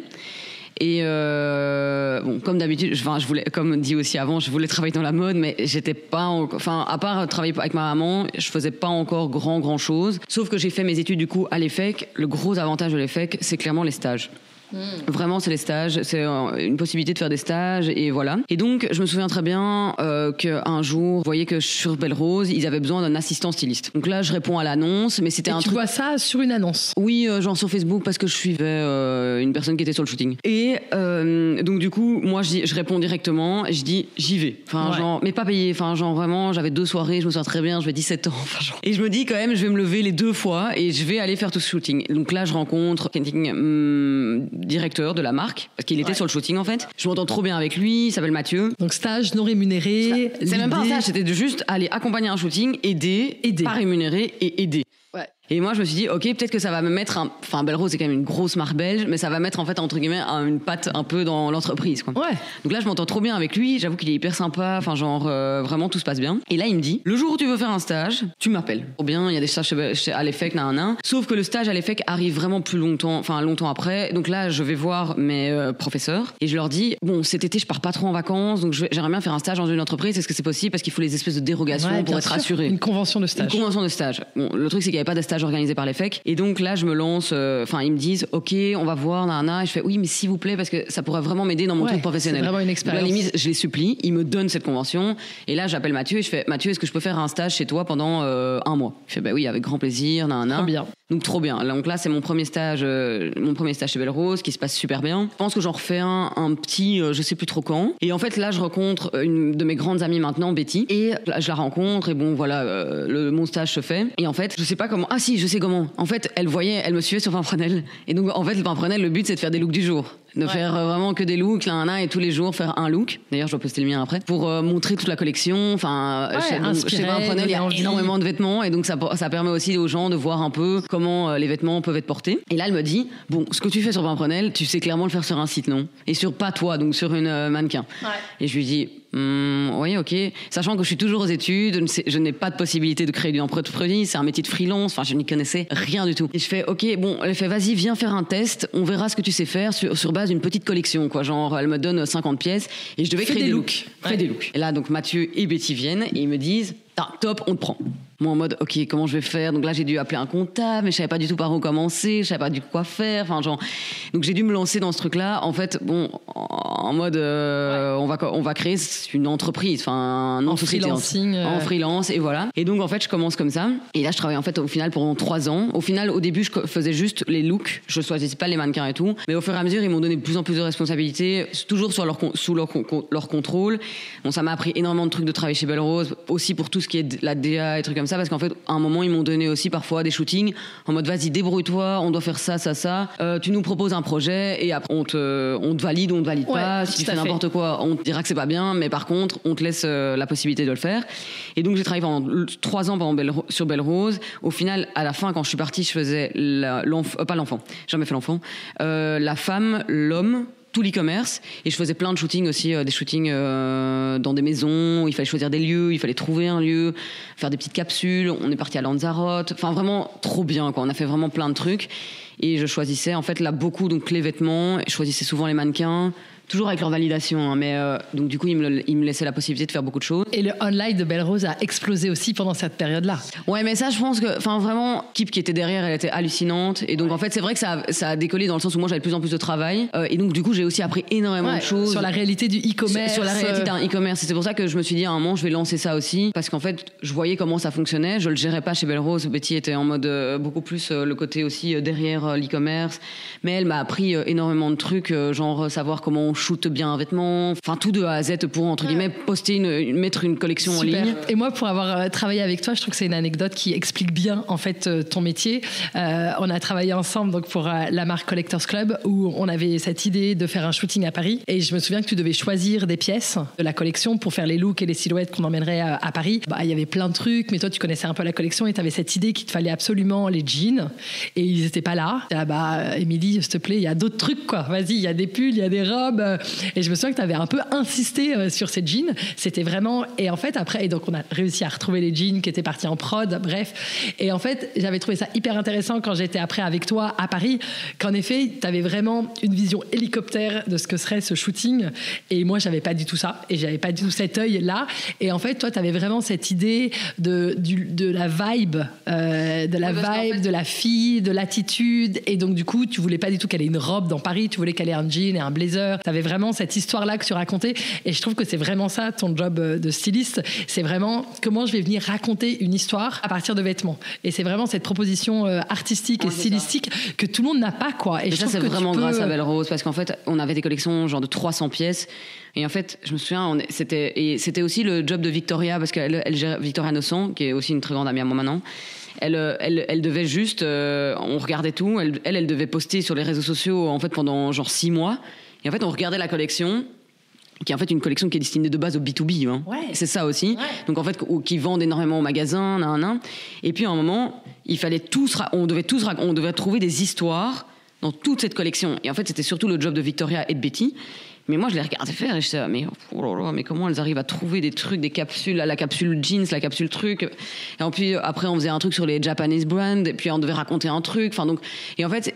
Et comme d'habitude, comme dit aussi avant, je voulais travailler dans la mode, mais j'étais pas, à part travailler avec ma maman, je faisais pas encore grand chose. Sauf que j'ai fait mes études du coup à l'EFEC. Le gros avantage de l'EFEC, c'est clairement les stages. Vraiment, c'est les stages, c'est une possibilité de faire des stages et voilà. Et donc, je me souviens très bien qu'un jour, vous voyez que sur Belle Rose, ils avaient besoin d'un assistant styliste. Donc là, je réponds à l'annonce, mais c'était tu vois ça sur une annonce ? Oui, genre sur Facebook, parce que je suivais une personne qui était sur le shooting. Et donc du coup, moi, je réponds directement, et je dis j'y vais. Mais pas payé. Vraiment, j'avais 2 soirées, je me souviens très bien, j'avais 17 ans. Et je me dis quand même, je vais me lever les 2 fois et je vais aller faire tout ce shooting. Donc là, je rencontre directeur de la marque, parce qu'il était sur le shooting en fait. Je m'entends trop bien avec lui, il s'appelle Mathieu. Donc stage non rémunéré. C'est même pas un stage, c'était de juste aller accompagner un shooting, aider. Pas rémunérer et aider. Et moi, je me suis dit, ok, peut-être que ça va me mettre enfin, Belle Rose, c'est quand même une grosse marque belge, mais ça va mettre, en fait, entre guillemets, une patte un peu dans l'entreprise, quoi. Ouais. Donc là, je m'entends trop bien avec lui. J'avoue qu'il est hyper sympa. Enfin, genre, vraiment, tout se passe bien. Et là, il me dit, le jour où tu veux faire un stage, tu m'appelles. Trop bien, il y a des stages à l'EFEC, sauf que le stage à l'EFEC arrive vraiment longtemps après. Donc là, je vais voir mes professeurs et je leur dis, bon, cet été, je pars pas trop en vacances, donc j'aimerais bien faire un stage dans une entreprise. Est-ce que c'est possible? Parce qu'il faut les espèces de dérogations pour être assuré. Une convention de stage. Bon, le truc, c'est qu'il n'y avait pas de stage organisé par l'EFEC. Et donc là, je me lance, ils me disent, ok, on va voir, et je fais, oui, mais s'il vous plaît, parce que ça pourrait vraiment m'aider dans mon truc professionnel. C'est vraiment une expérience. Donc, à la limite, je les supplie, ils me donnent cette convention. Et là, j'appelle Mathieu et je fais, Mathieu, est-ce que je peux faire un stage chez toi pendant 1 mois? Il fait, bah oui, avec grand plaisir, Trop bien. Donc trop bien. Donc là, c'est mon premier stage chez Belle Rose qui se passe super bien. Je pense que j'en refais un petit, je sais plus trop quand. Et en fait, là, je rencontre une de mes grandes amies maintenant, Betty. Et là, je la rencontre et bon, voilà, mon stage se fait. Et en fait, je sais pas comment. Ah si, je sais comment. En fait, elle me suivait sur Pimprenel. Et donc, en fait, le Pimprenel, le but, c'est de faire des looks du jour. De faire vraiment que des looks, et tous les jours faire un look. D'ailleurs, je dois poster le mien après. Pour montrer toute la collection. Enfin, chez Pimprenel, il y a énormément de vêtements. Et donc, ça permet aussi aux gens de voir un peu comment les vêtements peuvent être portés. Et là, elle me dit, bon, ce que tu fais sur Pimprenel, tu sais clairement le faire sur un site, non? Et pas toi, donc sur une mannequin. Ouais. Et je lui dis, oui, ok. Sachant que je suis toujours aux études, je n'ai pas de possibilité de créer une entreprise, c'est un métier de freelance, enfin, je n'y connaissais rien du tout. Et je fais, ok, bon, elle fait, vas-y, viens faire un test, on verra ce que tu sais faire sur base d'une petite collection, quoi. Genre, elle me donne 50 pièces et je devais créer des looks. Fais des looks. Et là, donc, Mathieu et Betty viennent et ils me disent, top, on te prend. Moi en mode, ok, comment je vais faire? Donc là, j'ai dû appeler un comptable, mais je savais pas du tout par où commencer, je savais pas du tout quoi faire. Enfin, genre, donc j'ai dû me lancer dans ce truc-là. En fait, bon, en mode, on va créer une entreprise, enfin, un freelancing, en freelance, et voilà. Et donc en fait, je commence comme ça. Et là, je travaille en fait au final pendant 3 ans. Au final, au début, je faisais juste les looks, je choisissais pas les mannequins et tout. Mais au fur et à mesure, ils m'ont donné de plus en plus de responsabilités, toujours sous leur contrôle. Bon, ça m'a appris énormément de trucs de travailler chez Belle Rose, aussi pour tout ce qui est la DA et trucs comme ça, parce qu'en fait, à un moment, ils m'ont donné aussi parfois des shootings en mode, vas-y, débrouille-toi, on doit faire ça. Tu nous proposes un projet et après, on te valide ou on te valide pas. Si tu fais n'importe quoi, on te dira que c'est pas bien, mais par contre, on te laisse la possibilité de le faire. Et donc, j'ai travaillé pendant 3 ans sur Belle Rose. Au final, à la fin, quand je suis partie, je faisais pas l'enfant, j'ai jamais fait l'enfant, la femme, l'homme, tout l'e-commerce, et je faisais plein de shootings aussi, des shootings dans des maisons où il fallait choisir des lieux, il fallait trouver un lieu, faire des petites capsules. On est parti à Lanzarote, enfin vraiment trop bien, quoi. On a fait vraiment plein de trucs et je choisissais en fait là beaucoup donc les vêtements, je choisissais souvent les mannequins, toujours avec leur validation, hein, mais donc du coup ils me laissaient la possibilité de faire beaucoup de choses. Et le online de Belle Rose a explosé aussi pendant cette période-là. Ouais, mais ça, je pense que, enfin vraiment, l'équipe qui était derrière, elle était hallucinante. Et donc en fait, c'est vrai que ça a décollé dans le sens où moi j'avais de plus en plus de travail. Et donc du coup, j'ai aussi appris énormément de choses sur la réalité du e-commerce. Sur la réalité d'un e-commerce. Et c'est pour ça que je me suis dit à un moment, je vais lancer ça aussi, parce qu'en fait, je voyais comment ça fonctionnait. Je le gérais pas chez Belle Rose. Betty était en mode beaucoup plus le côté aussi derrière l'e-commerce. Mais elle m'a appris énormément de trucs, genre savoir comment on shoot bien un vêtement. Enfin, tout de A à Z pour, entre guillemets, poster mettre une collection en ligne. Et moi, pour avoir travaillé avec toi, je trouve que c'est une anecdote qui explique bien, en fait, ton métier. On a travaillé ensemble, donc, pour la marque Collectors Club, où on avait cette idée de faire un shooting à Paris. Et je me souviens que tu devais choisir des pièces de la collection pour faire les looks et les silhouettes qu'on emmènerait à Paris. Bah, il y avait plein de trucs, mais toi, tu connaissais un peu la collection et tu avais cette idée qu'il te fallait absolument les jeans. Et ils n'étaient pas là. Ah bah, Émilie, s'il te plaît, il y a d'autres trucs, quoi. Vas-y, il y a des pulls, il y a des robes. Et je me souviens que tu avais un peu insisté sur ces jeans. C'était vraiment... Et en fait, après, et donc on a réussi à retrouver les jeans qui étaient partis en prod, bref. Et en fait, j'avais trouvé ça hyper intéressant quand j'étais après avec toi à Paris, qu'en effet, tu avais vraiment une vision hélicoptère de ce que serait ce shooting. Et moi, j'avais pas du tout ça. Et j'avais pas du tout cet œil-là. Et en fait, toi, tu avais vraiment cette idée de la vibe, de la fille, de l'attitude. Et donc, du coup, tu voulais pas du tout qu'elle ait une robe dans Paris. Tu voulais qu'elle ait un jean et un blazer. Tu avais vraiment cette histoire-là que tu racontais. Et je trouve que c'est vraiment ça, ton job de styliste. C'est vraiment comment je vais venir raconter une histoire à partir de vêtements. Et c'est vraiment cette proposition artistique et stylistique que tout le monde n'a pas, quoi. Et ça, c'est vraiment grâce à Belle Rose, parce qu'en fait, on avait des collections genre de 300 pièces. Et en fait, je me souviens, c'était aussi le job de Victoria, parce qu'elle gère Victoria Nosson, qui est aussi une très grande amie à moi maintenant. Elle devait juste, on regardait tout. Elle devait poster sur les réseaux sociaux en fait pendant genre 6 mois. Et en fait, on regardait la collection. qui est en fait une collection qui est destinée de base au B2B. Hein. Ouais. C'est ça aussi. Ouais. Donc en fait, qui vendent énormément au magasin, Et puis à un moment, il fallait on devait trouver des histoires dans toute cette collection. Et en fait, c'était surtout le job de Victoria et de Betty. Mais moi, je les regardais faire et je disais, mais comment elles arrivent à trouver des trucs, des capsules, la capsule jeans, la capsule truc. Et puis après, on faisait un truc sur les Japanese brands, et puis on devait raconter un truc. Enfin, donc, et en fait,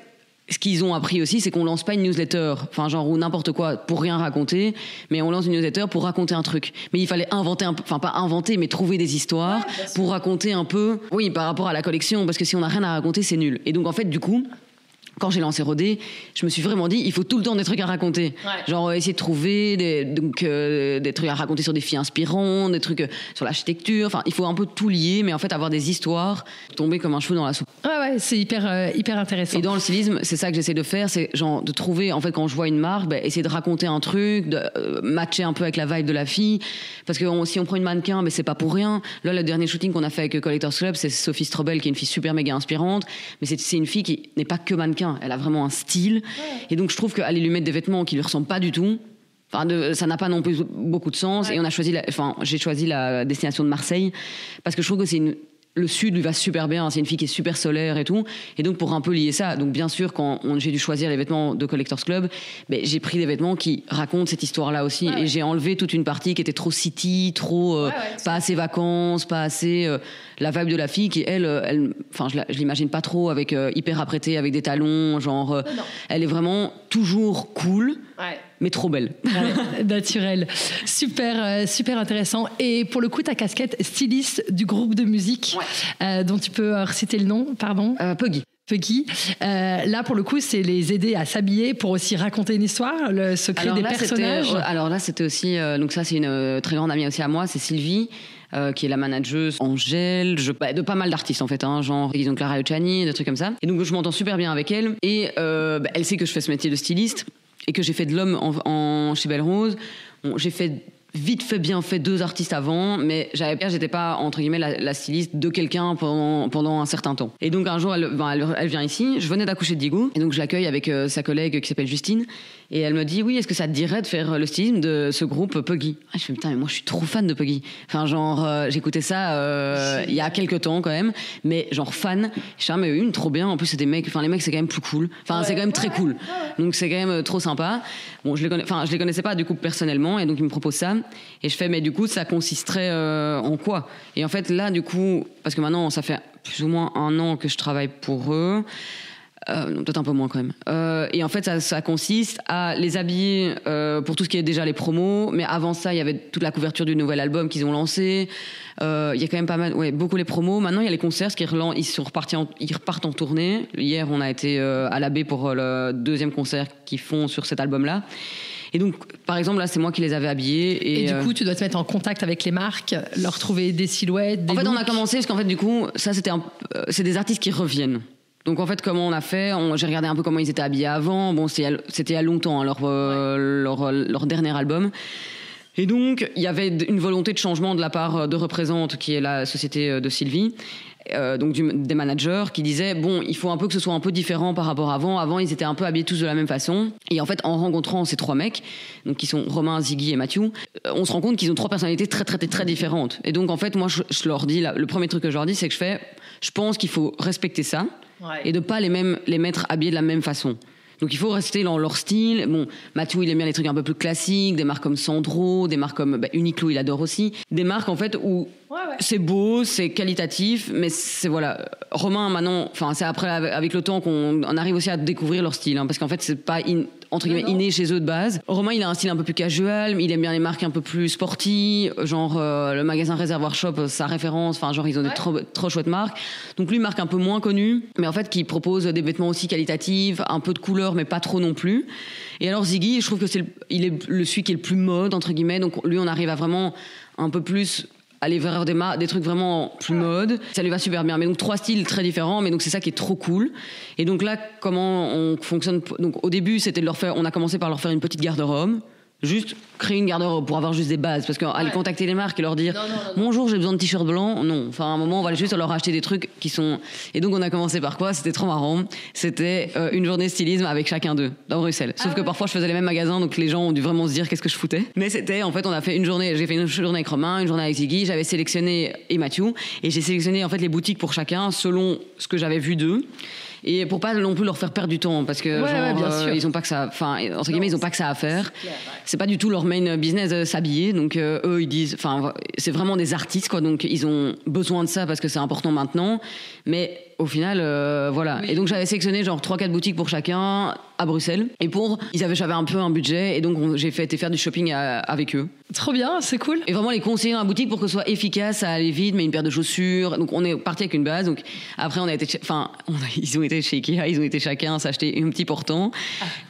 ce qu'ils ont appris aussi, c'est qu'on lance pas une newsletter, enfin genre ou n'importe quoi pour rien raconter, mais on lance une newsletter pour raconter un truc. Mais il fallait inventer pas inventer, mais trouver des histoires pour raconter un peu, oui, par rapport à la collection, parce que si on n'a rien à raconter, c'est nul. Et donc en fait, du coup, quand j'ai lancé Rodé, je me suis vraiment dit, il faut tout le temps des trucs à raconter. Ouais. Genre, essayer de trouver des trucs à raconter sur des filles inspirantes, des trucs sur l'architecture. Enfin, il faut un peu tout lier, mais en fait, avoir des histoires, tomber comme un cheveu dans la soupe. Ouais, c'est hyper intéressant. Et dans le stylisme, c'est ça que j'essaie de faire, c'est genre de trouver, en fait, quand je vois une marque, essayer de raconter un truc, de matcher un peu avec la vibe de la fille. Parce que si on prend une mannequin, c'est pas pour rien. Là, le dernier shooting qu'on a fait avec Collectors Club, c'est Sophie Strobel, qui est une fille super méga inspirante. Mais c'est une fille qui n'est pas que mannequin. Elle a vraiment un style. Ouais. Et donc, je trouve qu'aller lui mettre des vêtements qui lui ressemblent pas du tout, ça n'a pas non plus beaucoup de sens. Ouais. Et j'ai choisi la destination de Marseille parce que je trouve que le sud lui va super bien, c'est une fille qui est super solaire et tout, et donc pour un peu lier ça, donc bien sûr quand j'ai dû choisir les vêtements de Collectors Club, j'ai pris des vêtements qui racontent cette histoire-là aussi, et j'ai enlevé toute une partie qui était trop city, trop pas assez vacances, pas assez la vibe de la fille qui elle je l'imagine pas trop avec hyper apprêtée avec des talons, genre elle est vraiment toujours cool. Ouais. Mais trop belle. Naturelle. Super intéressant. Et pour le coup, ta casquette styliste du groupe de musique, dont tu peux reciter le nom, pardon. Puggy. Là, pour le coup, c'est les aider à s'habiller pour aussi raconter une histoire, le secret des personnages. Alors là, c'était aussi... donc ça, c'est une très grande amie aussi à moi, c'est Sylvie. Qui est la manageuse Angèle, de pas mal d'artistes en fait, hein, genre ils ont Clara Luciani, des trucs comme ça. Et donc je m'entends super bien avec elle. Et elle sait que je fais ce métier de styliste et que j'ai fait de l'homme chez Belle Rose. Bon, j'ai fait vite fait, bien fait 2 artistes avant, mais j'étais pas entre guillemets la styliste de quelqu'un pendant un certain temps. Et donc un jour, elle vient ici. Je venais d'accoucher de Diego, et donc je l'accueille avec sa collègue qui s'appelle Justine. Et elle me dit, oui, est-ce que ça te dirait de faire le stylisme de ce groupe Puggy? Je fais, putain, mais moi je suis trop fan de Puggy. Enfin, genre, j'écoutais ça il y a quelques temps quand même, mais genre fan. Je fais, mais trop bien. En plus, c'est des mecs, les mecs, c'est quand même plus cool. Enfin, c'est quand même très cool. Donc, c'est quand même trop sympa. Bon, je les connaissais pas du coup personnellement, et donc ils me proposent ça. Et je fais, mais du coup, ça consisterait en quoi? Et en fait, là, du coup, parce que maintenant, ça fait plus ou moins 1 an que je travaille pour eux. Peut-être un peu moins quand même. Et en fait, ça consiste à les habiller pour tout ce qui est déjà les promos. Mais avant ça, il y avait toute la couverture du nouvel album qu'ils ont lancé. Il y a quand même pas mal, beaucoup les promos. Maintenant, il y a les concerts ils repartent en tournée. Hier, on a été à la baie pour le 2e concert qu'ils font sur cet album-là. Et donc, par exemple, là, c'est moi qui les avais habillés. Et du coup, tu dois te mettre en contact avec les marques, leur trouver des silhouettes, des looks. On a commencé, parce qu'en fait, du coup, ça, c'est des artistes qui reviennent. Donc en fait, comment on a fait, j'ai regardé un peu comment ils étaient habillés avant. Bon, c'était il y a longtemps, hein, leur dernier album. Et donc, il y avait une volonté de changement de la part de Représente, qui est la société de Sylvie, donc des managers, qui disaient, bon, il faut un peu que ce soit un peu différent par rapport à avant. Avant, ils étaient un peu habillés tous de la même façon. Et en fait, en rencontrant ces 3 mecs, donc qui sont Romain, Ziggy et Mathieu, on se rend compte qu'ils ont 3 personnalités très, très, très différentes. Et donc, en fait, moi, je leur dis, le premier truc que je leur dis, c'est que je pense qu'il faut respecter ça. Et de pas les mettre habillés de la même façon. Donc il faut rester dans leur style. Bon, Mathieu, il aime bien les trucs un peu plus classiques, des marques comme Sandro, des marques comme Uniqlo, il adore aussi. Des marques en fait où c'est beau, c'est qualitatif, mais c'est Romain maintenant, c'est après avec le temps qu'on arrive aussi à découvrir leur style, hein, parce qu'en fait c'est pas entre guillemets inné chez eux de base. Romain, il a un style un peu plus casual, il aime bien les marques un peu plus sportives, genre le magasin Réservoir Shop, sa référence, genre ils ont des trop chouettes marques. Donc lui, marque un peu moins connue, mais en fait qui propose des vêtements aussi qualitatifs, un peu de couleur, mais pas trop non plus. Et alors Ziggy, je trouve que il est celui qui est le plus mode entre guillemets. Donc lui, on arrive à vraiment un peu plus aller vers des trucs vraiment plus mode. Ça lui va super bien. Mais donc 3 styles très différents, mais donc c'est ça qui est trop cool. Et donc là, comment on fonctionne? Donc au début, c'était on a commencé par leur faire une petite garde-robe. juste créer une garde-robe pour avoir juste des bases, parce qu'aller contacter les marques et leur dire bonjour, j'ai besoin de t-shirt blanc, non, enfin à un moment on va juste leur acheter des trucs qui sont, et donc on a commencé par quoi? C'était trop marrant, c'était une journée stylisme avec chacun d'eux dans Bruxelles, sauf que parfois je faisais les mêmes magasins, donc les gens ont dû vraiment se dire qu'est-ce que je foutais, mais c'était en fait on a fait une journée, j'ai fait une journée avec Romain, une journée avec Ziggy, j'avais sélectionné et Mathieu, et j'ai sélectionné en fait les boutiques pour chacun selon ce que j'avais vu d'eux. Et pour pas non plus leur faire perdre du temps, parce que ils ont pas que ça, enfin entre guillemets ils ont pas que ça à faire. C'est pas du tout leur main business de s'habiller, donc eux ils disent, enfin c'est vraiment des artistes quoi, donc ils ont besoin de ça parce que c'est important maintenant. Mais au final, voilà. Oui. Et donc j'avais sélectionné genre 3-4 boutiques pour chacun à Bruxelles. Et j'avais un peu un budget, et donc j'ai été faire du shopping avec eux. Trop bien, c'est cool. Et vraiment les conseiller dans la boutique pour que ce soit efficace, ça allait vite, mais une paire de chaussures. Donc on est parti avec une base. Donc après ils ont été chez Ikea, ils ont été chacun s'acheter un petit portant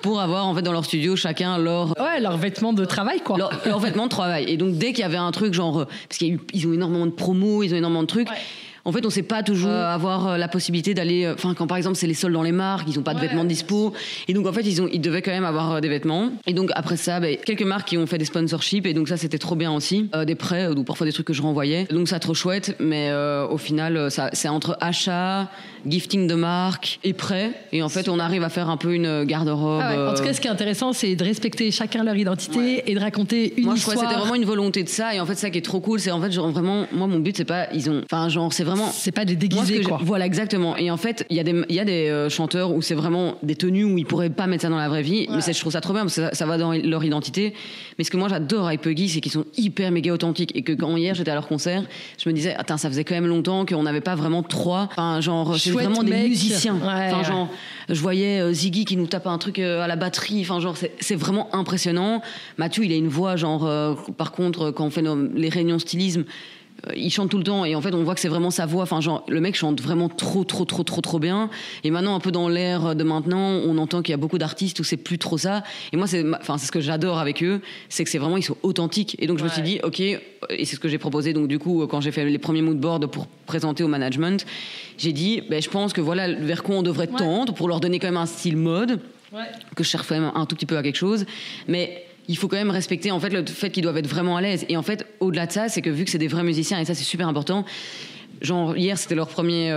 pour avoir en fait dans leur studio chacun leur vêtements de travail quoi. Leur vêtements de travail. Et donc dès qu'il y avait un truc genre parce qu'ils ont énormément de promos, ils ont énormément de trucs. Ouais. En fait, on sait pas toujours avoir la possibilité d'aller. Enfin, quand par exemple c'est les soldes dans les marques, ils ont pas de vêtements dispo, et donc en fait ils devaient quand même avoir des vêtements. Et donc après ça, quelques marques qui ont fait des sponsorships, et donc ça c'était trop bien aussi, des prêts ou parfois des trucs que je renvoyais. Donc ça trop chouette, mais au final c'est entre achat, gifting de marque et prêt, et en fait on arrive à faire un peu une garde-robe. En tout cas, ce qui est intéressant, c'est de respecter chacun leur identité et de raconter une histoire. Moi je crois que c'était vraiment une volonté de ça, et en fait ça qui est trop cool, c'est en fait genre vraiment moi mon but c'est pas c'est vraiment c'est pas des déguisés quoi. Voilà exactement. Et en fait il y a des chanteurs où c'est vraiment des tenues où ils pourraient pas mettre ça dans la vraie vie, mais je trouve ça trop bien parce que ça va dans leur identité. Mais ce que moi j'adore avec Puggy, c'est qu'ils sont hyper méga authentiques, et que quand hier j'étais à leur concert, je me disais attends, ça faisait quand même longtemps qu'on n'avait pas vraiment c'est vraiment des musiciens. Genre je voyais Ziggy qui nous tape un truc à la batterie, c'est vraiment impressionnant. Mathieu il a une voix par contre quand on fait les réunions stylisme, il chante tout le temps, et en fait on voit que c'est vraiment sa voix, le mec chante vraiment trop bien. Et maintenant un peu dans l'ère de maintenant, on entend qu'il y a beaucoup d'artistes où c'est plus trop ça, et moi c'est ce que j'adore avec eux, c'est que c'est vraiment, ils sont authentiques. Et donc je me suis dit ok, et c'est ce que j'ai proposé. Donc du coup quand j'ai fait les premiers moodboards pour présenter au management, j'ai dit je pense que voilà vers quoi on devrait tendre pour leur donner quand même un style mode, que je cherche quand même un tout petit peu à quelque chose, mais il faut quand même respecter en fait le fait qu'ils doivent être vraiment à l'aise. Et en fait, au-delà de ça, c'est que vu que c'est des vrais musiciens, et ça c'est super important. Genre hier c'était leur premier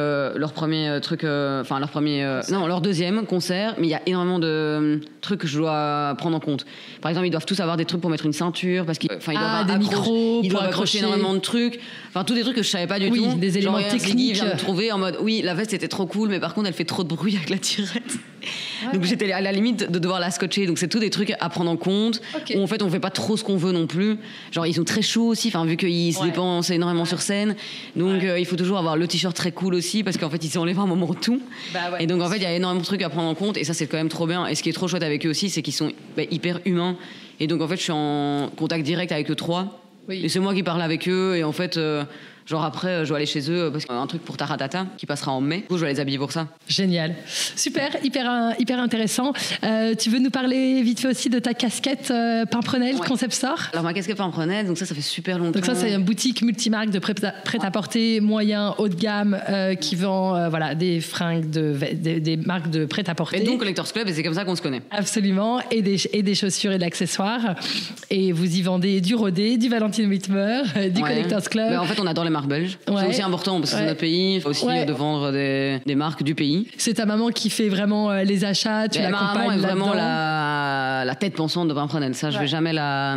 truc, leur deuxième concert, mais il y a énormément de trucs que je dois prendre en compte. Par exemple, ils doivent tous avoir des trucs pour mettre une ceinture, parce qu'ils doivent accrocher énormément de trucs, tous des trucs que je savais pas du tout. Des éléments techniques. Vient me trouver en mode la veste était trop cool, mais par contre elle fait trop de bruit avec la tirette. Donc j'étais à la limite de devoir la scotcher. Donc c'est tous des trucs à prendre en compte, où en fait on fait pas trop ce qu'on veut non plus. Genre ils sont très chauds aussi, vu qu'ils se dépensent énormément sur scène, donc il faut toujours avoir le t-shirt très cool aussi, parce qu'en fait ils s'enlèvent un moment tout. Et donc en fait il y a énormément de trucs à prendre en compte, et ça c'est quand même trop bien. Et ce qui est trop chouette avec eux aussi, c'est qu'ils sont hyper humains, et donc en fait je suis en contact direct avec eux trois, et c'est moi qui parle avec eux. Et en fait après, je dois aller chez eux parce qu'il y a un truc pour Taratata qui passera en mai. Du coup, je vais les habiller pour ça. Génial. Super, hyper intéressant. Tu veux nous parler vite fait aussi de ta casquette Pimprenel Concept Store? Alors, ma casquette Pimprenel, donc ça fait super longtemps. Donc ça, c'est une boutique multimarque de prêt-à-porter moyen, haut de gamme, qui vend des fringues, des marques de prêt-à-porter. Et donc Collectors Club, et c'est comme ça qu'on se connaît. Absolument. Et des chaussures et de l'accessoires. Et vous y vendez du Rodé, du Valentine Whitmer, du Collectors Club. En fait, on adore les marques belges. C'est aussi important parce que c'est notre pays. Il faut aussi de vendre des marques du pays. C'est ta maman qui fait vraiment les achats, tu l'accompagnes là-dedans. Ma maman est vraiment la tête pensante de Pimprenel. Ça, je vais jamais la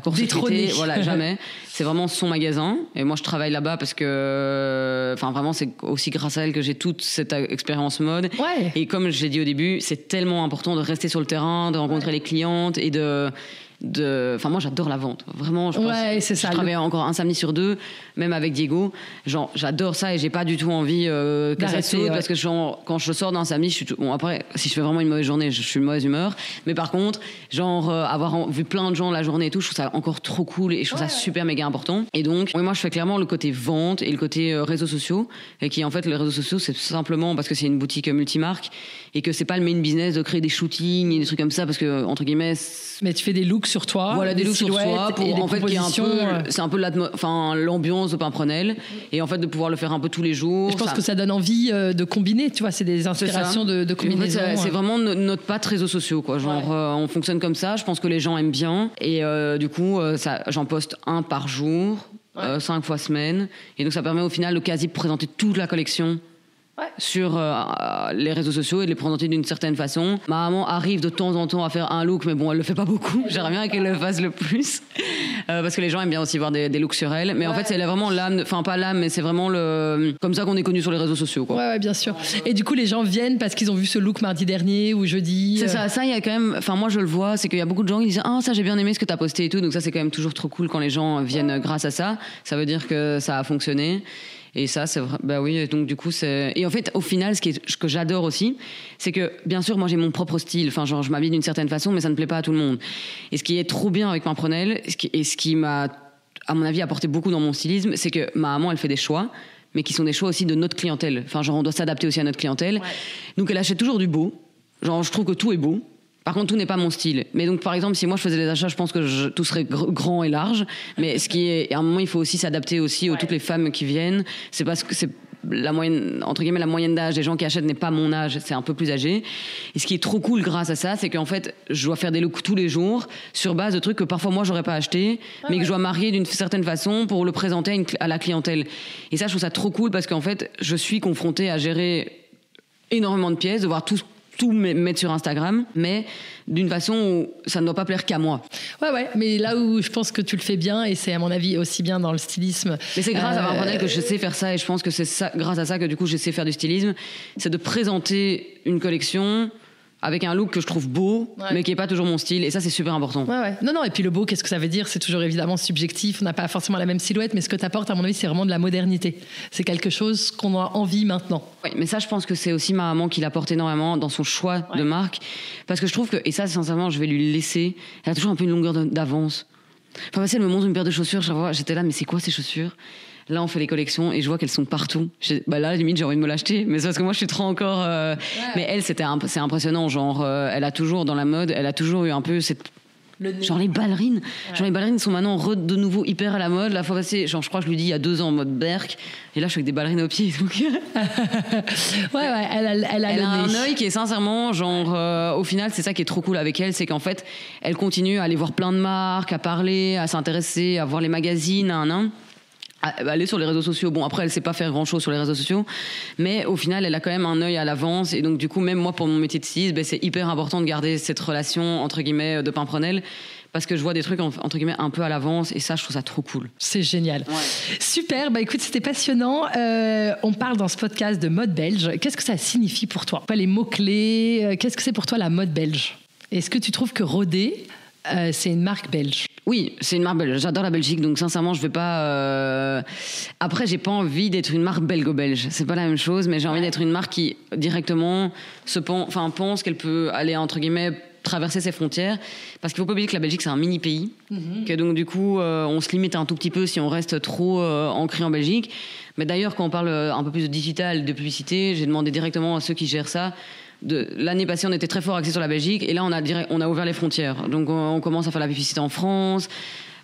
court-circuiter. Voilà, jamais. C'est vraiment son magasin. Et moi, je travaille là-bas parce que, vraiment, c'est aussi grâce à elle que j'ai toute cette expérience mode. Ouais. Et comme je l'ai dit au début, c'est tellement important de rester sur le terrain, de rencontrer les clientes et moi j'adore la vente, vraiment. Je travaille encore un samedi sur 2, même avec Diego. J'adore ça, et j'ai pas du tout envie que ça saute, parce que quand je sors d'un samedi, après, si je fais vraiment une mauvaise journée, je suis de mauvaise humeur. Mais par contre, avoir vu plein de gens la journée et tout, je trouve ça encore trop cool, et je trouve ça super méga important. Et donc, moi je fais clairement le côté vente et le côté réseaux sociaux, et qui en fait les réseaux sociaux, c'est simplement parce que c'est une boutique multimarque et que c'est pas le main business de créer des shootings et des trucs comme ça, parce que entre guillemets. Mais tu fais des looks looks sur toi. Voilà, des looks sur soi, pour, en fait, qui est un peu, c'est un peu l'ambiance de Pimprenel, et en fait de pouvoir le faire un peu tous les jours. Et je pense que ça donne envie de combiner, tu vois, c'est des inspirations de combinaison. En fait, c'est vraiment notre patte réseaux sociaux, quoi. Genre, on fonctionne comme ça, je pense que les gens aiment bien, et du coup, j'en poste un par jour, 5 fois semaine, et donc ça permet au final de quasi présenter toute la collection. Sur les réseaux sociaux et de les présenter d'une certaine façon. Ma maman arrive de temps en temps à faire un look, mais bon, elle le fait pas beaucoup. J'aimerais bien qu'elle le fasse le plus, parce que les gens aiment bien aussi voir des looks sur elle. Mais en fait, c'est vraiment l'âme, enfin pas l'âme, mais c'est vraiment comme ça qu'on est connu sur les réseaux sociaux, quoi. Ouais, bien sûr. Et du coup, les gens viennent parce qu'ils ont vu ce look mardi dernier ou jeudi. C'est ça. Ça, il y a quand même. Enfin, moi, je le vois, c'est qu'il y a beaucoup de gens qui disent ça, j'ai bien aimé ce que t'as posté et tout. Donc ça, c'est quand même toujours trop cool quand les gens viennent grâce à ça. Ça veut dire que ça a fonctionné. Et ça, c'est vrai. Bah oui, donc du coup, c'est. Et en fait, au final, ce que j'adore aussi, c'est que, bien sûr, moi, j'ai mon propre style. Enfin, genre, je m'habille d'une certaine façon, mais ça ne plaît pas à tout le monde. Et ce qui est trop bien avec Pimprenel, et ce qui m'a, à mon avis, apporté beaucoup dans mon stylisme, c'est que ma maman, elle fait des choix, mais qui sont des choix aussi de notre clientèle. Enfin, genre, on doit s'adapter aussi à notre clientèle. Donc, elle achète toujours du beau. Genre, je trouve que tout est beau. Par contre, tout n'est pas mon style. Mais donc, par exemple, si moi je faisais les achats, je pense que tout serait grand et large. Mais ce qui est, à un moment, il faut aussi s'adapter aussi aux toutes les femmes qui viennent. C'est parce que c'est la moyenne, entre guillemets, la moyenne d'âge des gens qui achètent n'est pas mon âge, c'est un peu plus âgé. Et ce qui est trop cool grâce à ça, c'est qu'en fait, je dois faire des looks tous les jours sur base de trucs que parfois moi j'aurais pas acheté, mais que je dois marier d'une certaine façon pour le présenter à la clientèle. Et ça, je trouve ça trop cool parce qu'en fait, je suis confrontée à gérer énormément de pièces, de voir tout mettre sur Instagram, mais d'une façon où ça ne doit pas plaire qu'à moi. Ouais, mais là où je pense que tu le fais bien, et c'est à mon avis aussi bien dans le stylisme. Mais c'est grâce à Pimprenel que je sais faire ça, et je pense que c'est ça, grâce à ça que du coup je sais faire du stylisme, c'est de présenter une collection avec un look que je trouve beau, mais qui n'est pas toujours mon style, et ça c'est super important. Non, et puis le beau, qu'est-ce que ça veut dire ? C'est toujours évidemment subjectif, on n'a pas forcément la même silhouette, mais ce que tu apportes, à mon avis, c'est vraiment de la modernité. C'est quelque chose qu'on a envie maintenant. Oui, mais ça, je pense que c'est aussi ma maman qui l'apporte énormément dans son choix de marque, parce que je trouve que, et ça sincèrement, je vais lui laisser, elle a toujours un peu une longueur d'avance. Enfin, si elle me montre une paire de chaussures, j'étais là, mais c'est quoi ces chaussures ? Là, on fait les collections et je vois qu'elles sont partout. Là, limite, j'ai envie de me l'acheter. Mais c'est parce que moi, je suis trop encore... Mais elle, c'est impressionnant. Genre, elle a toujours, dans la mode, elle a toujours eu un peu cette... Genre les ballerines. Genre les ballerines sont maintenant de nouveau hyper à la mode. La fois passée, genre, je crois que je lui dis il y a 2 ans en mode Berck. Et là, je suis avec des ballerines aux pieds. Donc... elle a un œil qui est sincèrement, genre, au final, c'est ça qui est trop cool avec elle. C'est qu'en fait, elle continue à aller voir plein de marques, à parler, à s'intéresser, à voir les magazines, aller sur les réseaux sociaux. Bon, après, elle sait pas faire grand-chose sur les réseaux sociaux, mais au final, elle a quand même un œil à l'avance. Et donc, du coup, même moi, pour mon métier de styliste, c'est hyper important de garder cette relation, entre guillemets, de Pimprenel, parce que je vois des trucs, entre guillemets, un peu à l'avance, et ça, je trouve ça trop cool. C'est génial. Super, écoute, c'était passionnant. On parle dans ce podcast de mode belge. Qu'est-ce que ça signifie pour toi ? Les mots-clés, qu'est-ce que c'est pour toi la mode belge ? Est-ce que tu trouves que Rodé, c'est une marque belge ? Oui, c'est une marque belge. J'adore la Belgique, donc sincèrement, je vais pas... Après, j'ai pas envie d'être une marque belgo-belge. C'est pas la même chose, mais j'ai envie d'être une marque qui, directement, pense qu'elle peut aller, entre guillemets, traverser ses frontières. Parce qu'il faut pas oublier que la Belgique, c'est un mini-pays. Que donc, du coup, on se limite un tout petit peu si on reste trop ancré en Belgique. Mais d'ailleurs, quand on parle un peu plus de digital, de publicité, j'ai demandé directement à ceux qui gèrent ça. L'année passée, on était très fort axé sur la Belgique, et là, on a ouvert les frontières. Donc, on commence à faire la publicité en France,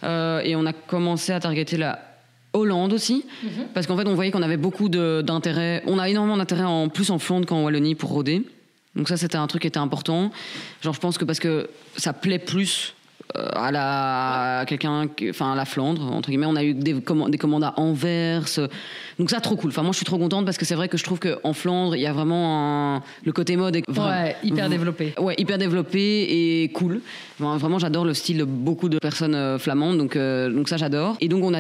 et on a commencé à targeter la Hollande aussi, parce qu'en fait, on voyait qu'on avait beaucoup d'intérêt. On a énormément d'intérêt en Flandre qu'en Wallonie pour Rodé. Donc ça, c'était un truc qui était important. Genre, je pense que parce que ça plaît plus à quelqu'un, enfin à la Flandre, entre guillemets. On a eu des commandes à Anvers. Donc ça, trop cool. Enfin, moi, je suis trop contente parce que c'est vrai que je trouve qu'en Flandre, il y a vraiment le côté mode hyper développé. Ouais, hyper développé et cool. Vraiment, j'adore le style de beaucoup de personnes flamandes. Donc ça, j'adore. Et donc, on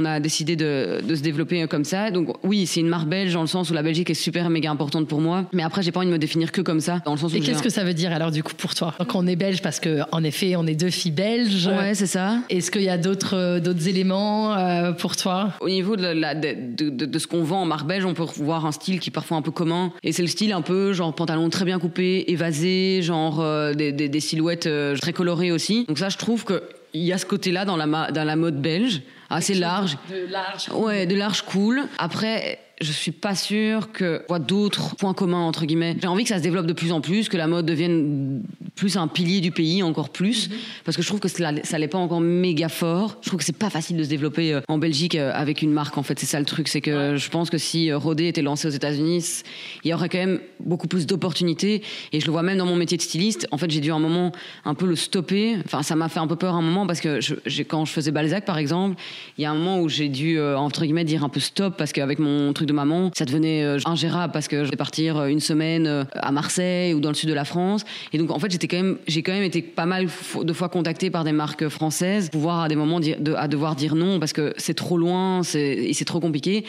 a décidé de se développer comme ça. Donc oui, c'est une marque belge dans le sens où la Belgique est super méga importante pour moi. Mais après, j'ai pas envie de me définir que comme ça. Dans le sens où et qu'est-ce que ça veut dire alors du coup pour toi ? Donc on est belge parce que en effet, on est 2 filles belges. Ouais, c'est ça. Est-ce qu'il y a d'autres éléments pour toi ? Au niveau de ce qu'on vend en marque belge, on peut voir un style qui est parfois un peu commun. Et c'est le style un peu genre pantalon très bien coupé, évasé, genre des silhouettes très colorées aussi. Donc ça, je trouve que il y a ce côté-là dans la mode belge, assez large. De large. Ouais, de large cool. Après, je suis pas sûre que voit d'autres points communs entre guillemets. J'ai envie que ça se développe de plus en plus, que la mode devienne plus un pilier du pays, encore plus, parce que je trouve que ça l'est pas encore méga fort. Je trouve que c'est pas facile de se développer en Belgique avec une marque. En fait, c'est ça le truc, c'est que je pense que si Rodé était lancé aux États-Unis, il y aurait quand même beaucoup plus d'opportunités. Et je le vois même dans mon métier de styliste. En fait, j'ai dû à un moment un peu le stopper. Enfin, ça m'a fait un peu peur à un moment parce que quand je faisais Balzac, par exemple, il y a un moment où j'ai dû entre guillemets dire un peu stop parce qu'avec mon truc de maman, ça devenait ingérable parce que je devais partir une semaine à Marseille ou dans le sud de la France. Et donc, en fait, j'ai quand même été pas mal de fois contactée par des marques françaises, pouvoir à des moments à devoir dire non parce que c'est trop loin, et c'est trop compliqué.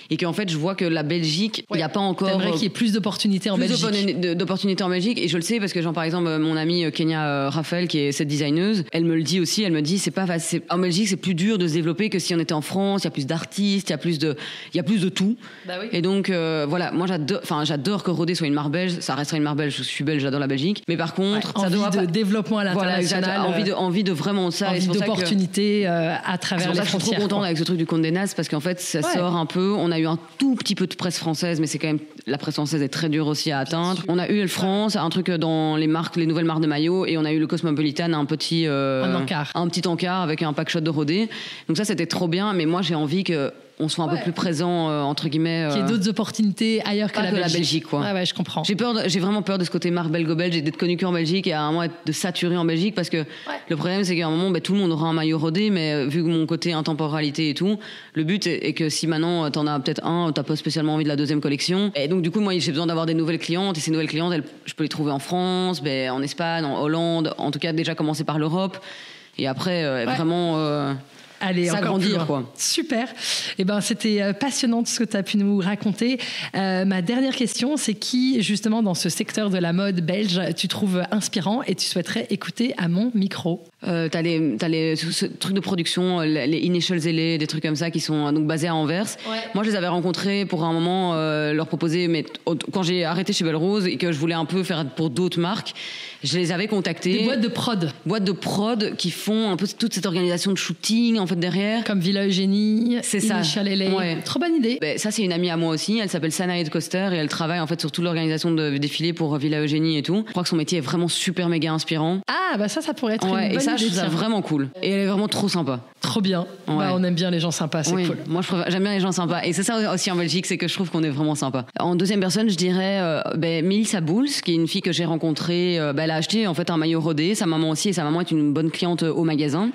Et qu'en fait, je vois que la Belgique, il n'y a pas encore... T'aimerais qu'il y ait plus d'opportunités en Belgique. D'opportunités en Belgique. Et je le sais parce que, genre, par exemple, mon amie Kenya Raphaël, qui est cette designeuse, elle me le dit aussi, elle me dit, c'est pas facile. En Belgique, c'est plus dur de se développer que si on était en France. Il y a plus d'artistes, il y a plus de tout. Bah oui. Et donc, voilà, moi, j'adore que Rodé soit une marque belge. Ça restera une marque belge. Je suis belge, j'adore la Belgique. Mais par contre, ça doit de développement à l'international. Voilà, envie de vraiment ça. Envie d'opportunités à travers les frontières. Je suis trop contente avec ce truc du Condé Nast parce qu'en fait, ça sort un peu. On a eu un tout petit peu de presse française, mais c'est quand même, la presse française est très dure aussi à atteindre. On a eu Elle France, un truc dans les nouvelles marques de maillots, et on a eu le Cosmopolitan, un petit encart avec un pack shot de Rodé. Donc ça, c'était trop bien, mais moi, j'ai envie que on soit un peu plus présent, entre guillemets. Qu'il y ait d'autres opportunités ailleurs que la Belgique, quoi. Ouais, je comprends. J'ai vraiment peur de ce côté marque belgo-belge et d'être connu qu'en Belgique et à un moment de saturer en Belgique parce que le problème, c'est qu'à un moment, tout le monde aura un maillot Rodé, mais vu que mon côté intemporalité et tout, le but est que si maintenant t'en as peut-être un, t'as pas spécialement envie de la deuxième collection. Et donc, du coup, moi, j'ai besoin d'avoir des nouvelles clientes et ces nouvelles clientes, je peux les trouver en France, en Espagne, en Hollande, en tout cas, déjà commencer par l'Europe. Et après, vraiment... Allez, s'agrandir, quoi. Super. Eh ben, c'était passionnant tout ce que tu as pu nous raconter. Ma dernière question, c'est qui, justement, dans ce secteur de la mode belge, tu trouves inspirant et tu souhaiterais écouter à mon micro? T'as ce truc de production, les Initials LA, des trucs comme ça qui sont donc basés à Anvers. Ouais. Moi, je les avais rencontrés pour un moment, leur proposer, mais quand j'ai arrêté chez Belle Rose et que je voulais un peu faire pour d'autres marques, je les avais contactés. Des boîtes de prod. Boîtes de prod qui font un peu toute cette organisation de shooting, en fait, derrière. Comme Villa Eugénie, c'est ça. Initial LA. Ouais. Trop bonne idée. Ça, c'est une amie à moi aussi. Elle s'appelle Sanaïd Coster et elle travaille, en fait, sur toute l'organisation de défilés pour Villa Eugénie et tout. Je crois que son métier est vraiment super méga inspirant. Ah, ça pourrait être une bonne idée. Et ça, je trouve ça vraiment cool. Et elle est vraiment trop sympa. Trop bien. Ouais. On aime bien les gens sympas, c'est cool. Moi, j'aime bien les gens sympas. Et c'est ça aussi en Belgique, c'est que je trouve qu'on est vraiment sympa. En deuxième personne, je dirais Mélissa Bouls, qui est une fille que j'ai rencontrée. Elle a acheté en fait un maillot Rodé, sa maman aussi, et sa maman est une bonne cliente au magasin.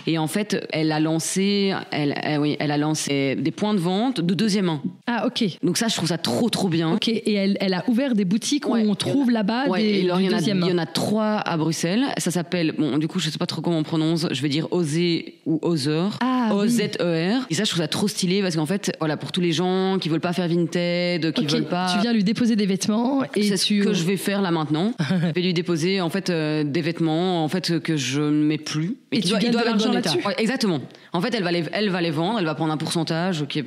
Et en fait, elle a lancé des points de vente de deuxième main. Ah, ok. Donc ça, je trouve ça trop bien. Ok. Et elle a ouvert des boutiques où on trouve là-bas des deuxième main. Il y en a 3 à Bruxelles. Ça s'appelle, du coup, je sais pas trop comment on prononce. Je vais dire Oser ou Ozer. O-Z-E-R. Et ça, je trouve ça trop stylé parce qu'en fait, voilà, pour tous les gens qui veulent pas faire Vinted, qui veulent pas. Tu viens lui déposer des vêtements et c'est ce que je vais faire là maintenant. Je vais lui déposer en fait des vêtements en fait que je ne mets plus et tu gagnes de l'argent là-dessus. Exactement. En fait, elle va les vendre. Elle va prendre un pourcentage qui est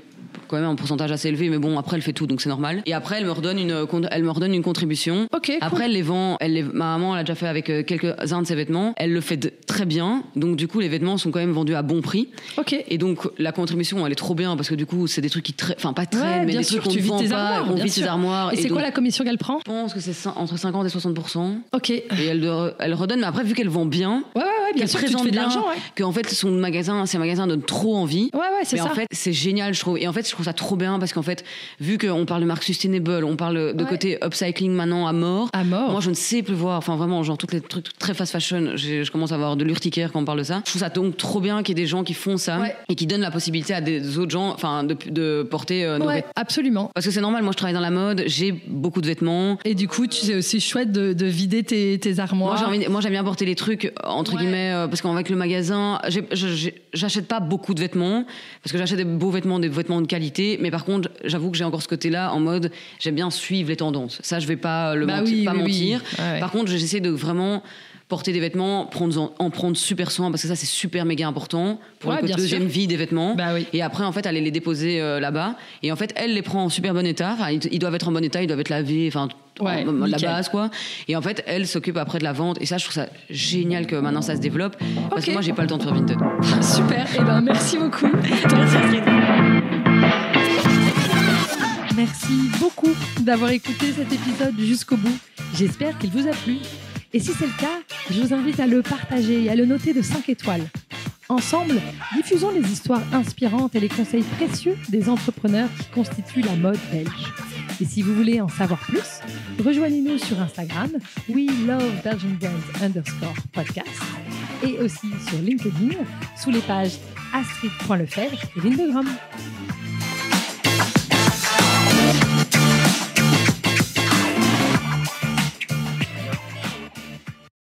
quand même un pourcentage assez élevé, mais bon, après elle fait tout, donc c'est normal. Et après elle me redonne une contribution. Okay, après cool. Elle les vend. Ma maman elle a déjà fait avec quelques-uns de ses vêtements. Elle le fait très bien, donc du coup les vêtements sont quand même vendus à bon prix. Ok. Et donc la contribution elle est trop bien parce que du coup c'est des trucs qui pas traînent, mais des trucs qu'on ne vend pas, on vide ses armoires. Et c'est quoi la commission qu'elle prend? Je pense que c'est entre 50 et 60%. Ok. Et elle redonne, mais après vu qu'elle vend bien, bien sûr, tu te fais de l'argent, qu'en fait c'est un magasin donne trop envie. Ouais, c'est ça. Mais en fait c'est génial, je trouve. Et en fait je trouve ça trop bien parce qu'en fait vu qu'on parle de marque sustainable, on parle de côté upcycling maintenant à mort. Moi je ne sais plus voir, vraiment genre tous les trucs très fast fashion, je commence à avoir de l'urticaire quand on parle de ça. Je trouve ça donc trop bien qu'il y ait des gens qui font ça et qui donnent la possibilité à des autres gens de porter nos vêtements. Absolument. Parce que c'est normal, moi je travaille dans la mode, j'ai beaucoup de vêtements. Et du coup c'est aussi chouette de vider tes armoires. Moi j'aime bien porter les trucs entre guillemets parce qu'avec le magasin j'achète pas beaucoup de vêtements parce que j'achète des beaux vêtements, des vêtements de qualité, mais par contre j'avoue que j'ai encore ce côté-là en mode j'aime bien suivre les tendances. Ça je vais pas mentir. Ouais. Par contre j'essaie de vraiment porter des vêtements, en prendre super soin parce que ça c'est super méga important pour la deuxième vie des vêtements. Et après en fait aller les déposer là-bas et en fait elle les prend en super bon état. Ils doivent être en bon état, ils doivent être lavés, la base quoi. Et en fait elle s'occupe après de la vente et ça je trouve ça génial que maintenant ça se développe parce que moi j'ai pas le temps de faire Vinted. Super. Et merci beaucoup. Merci Astrid. Merci beaucoup d'avoir écouté cet épisode jusqu'au bout. J'espère qu'il vous a plu. Et si c'est le cas, je vous invite à le partager et à le noter de 5 étoiles. Ensemble, diffusons les histoires inspirantes et les conseils précieux des entrepreneurs qui constituent la mode belge. Et si vous voulez en savoir plus, rejoignez-nous sur Instagram, WeLoveBelgianBrands_podcast et aussi sur LinkedIn sous les pages Astrid.Lefebvre et Lindegram.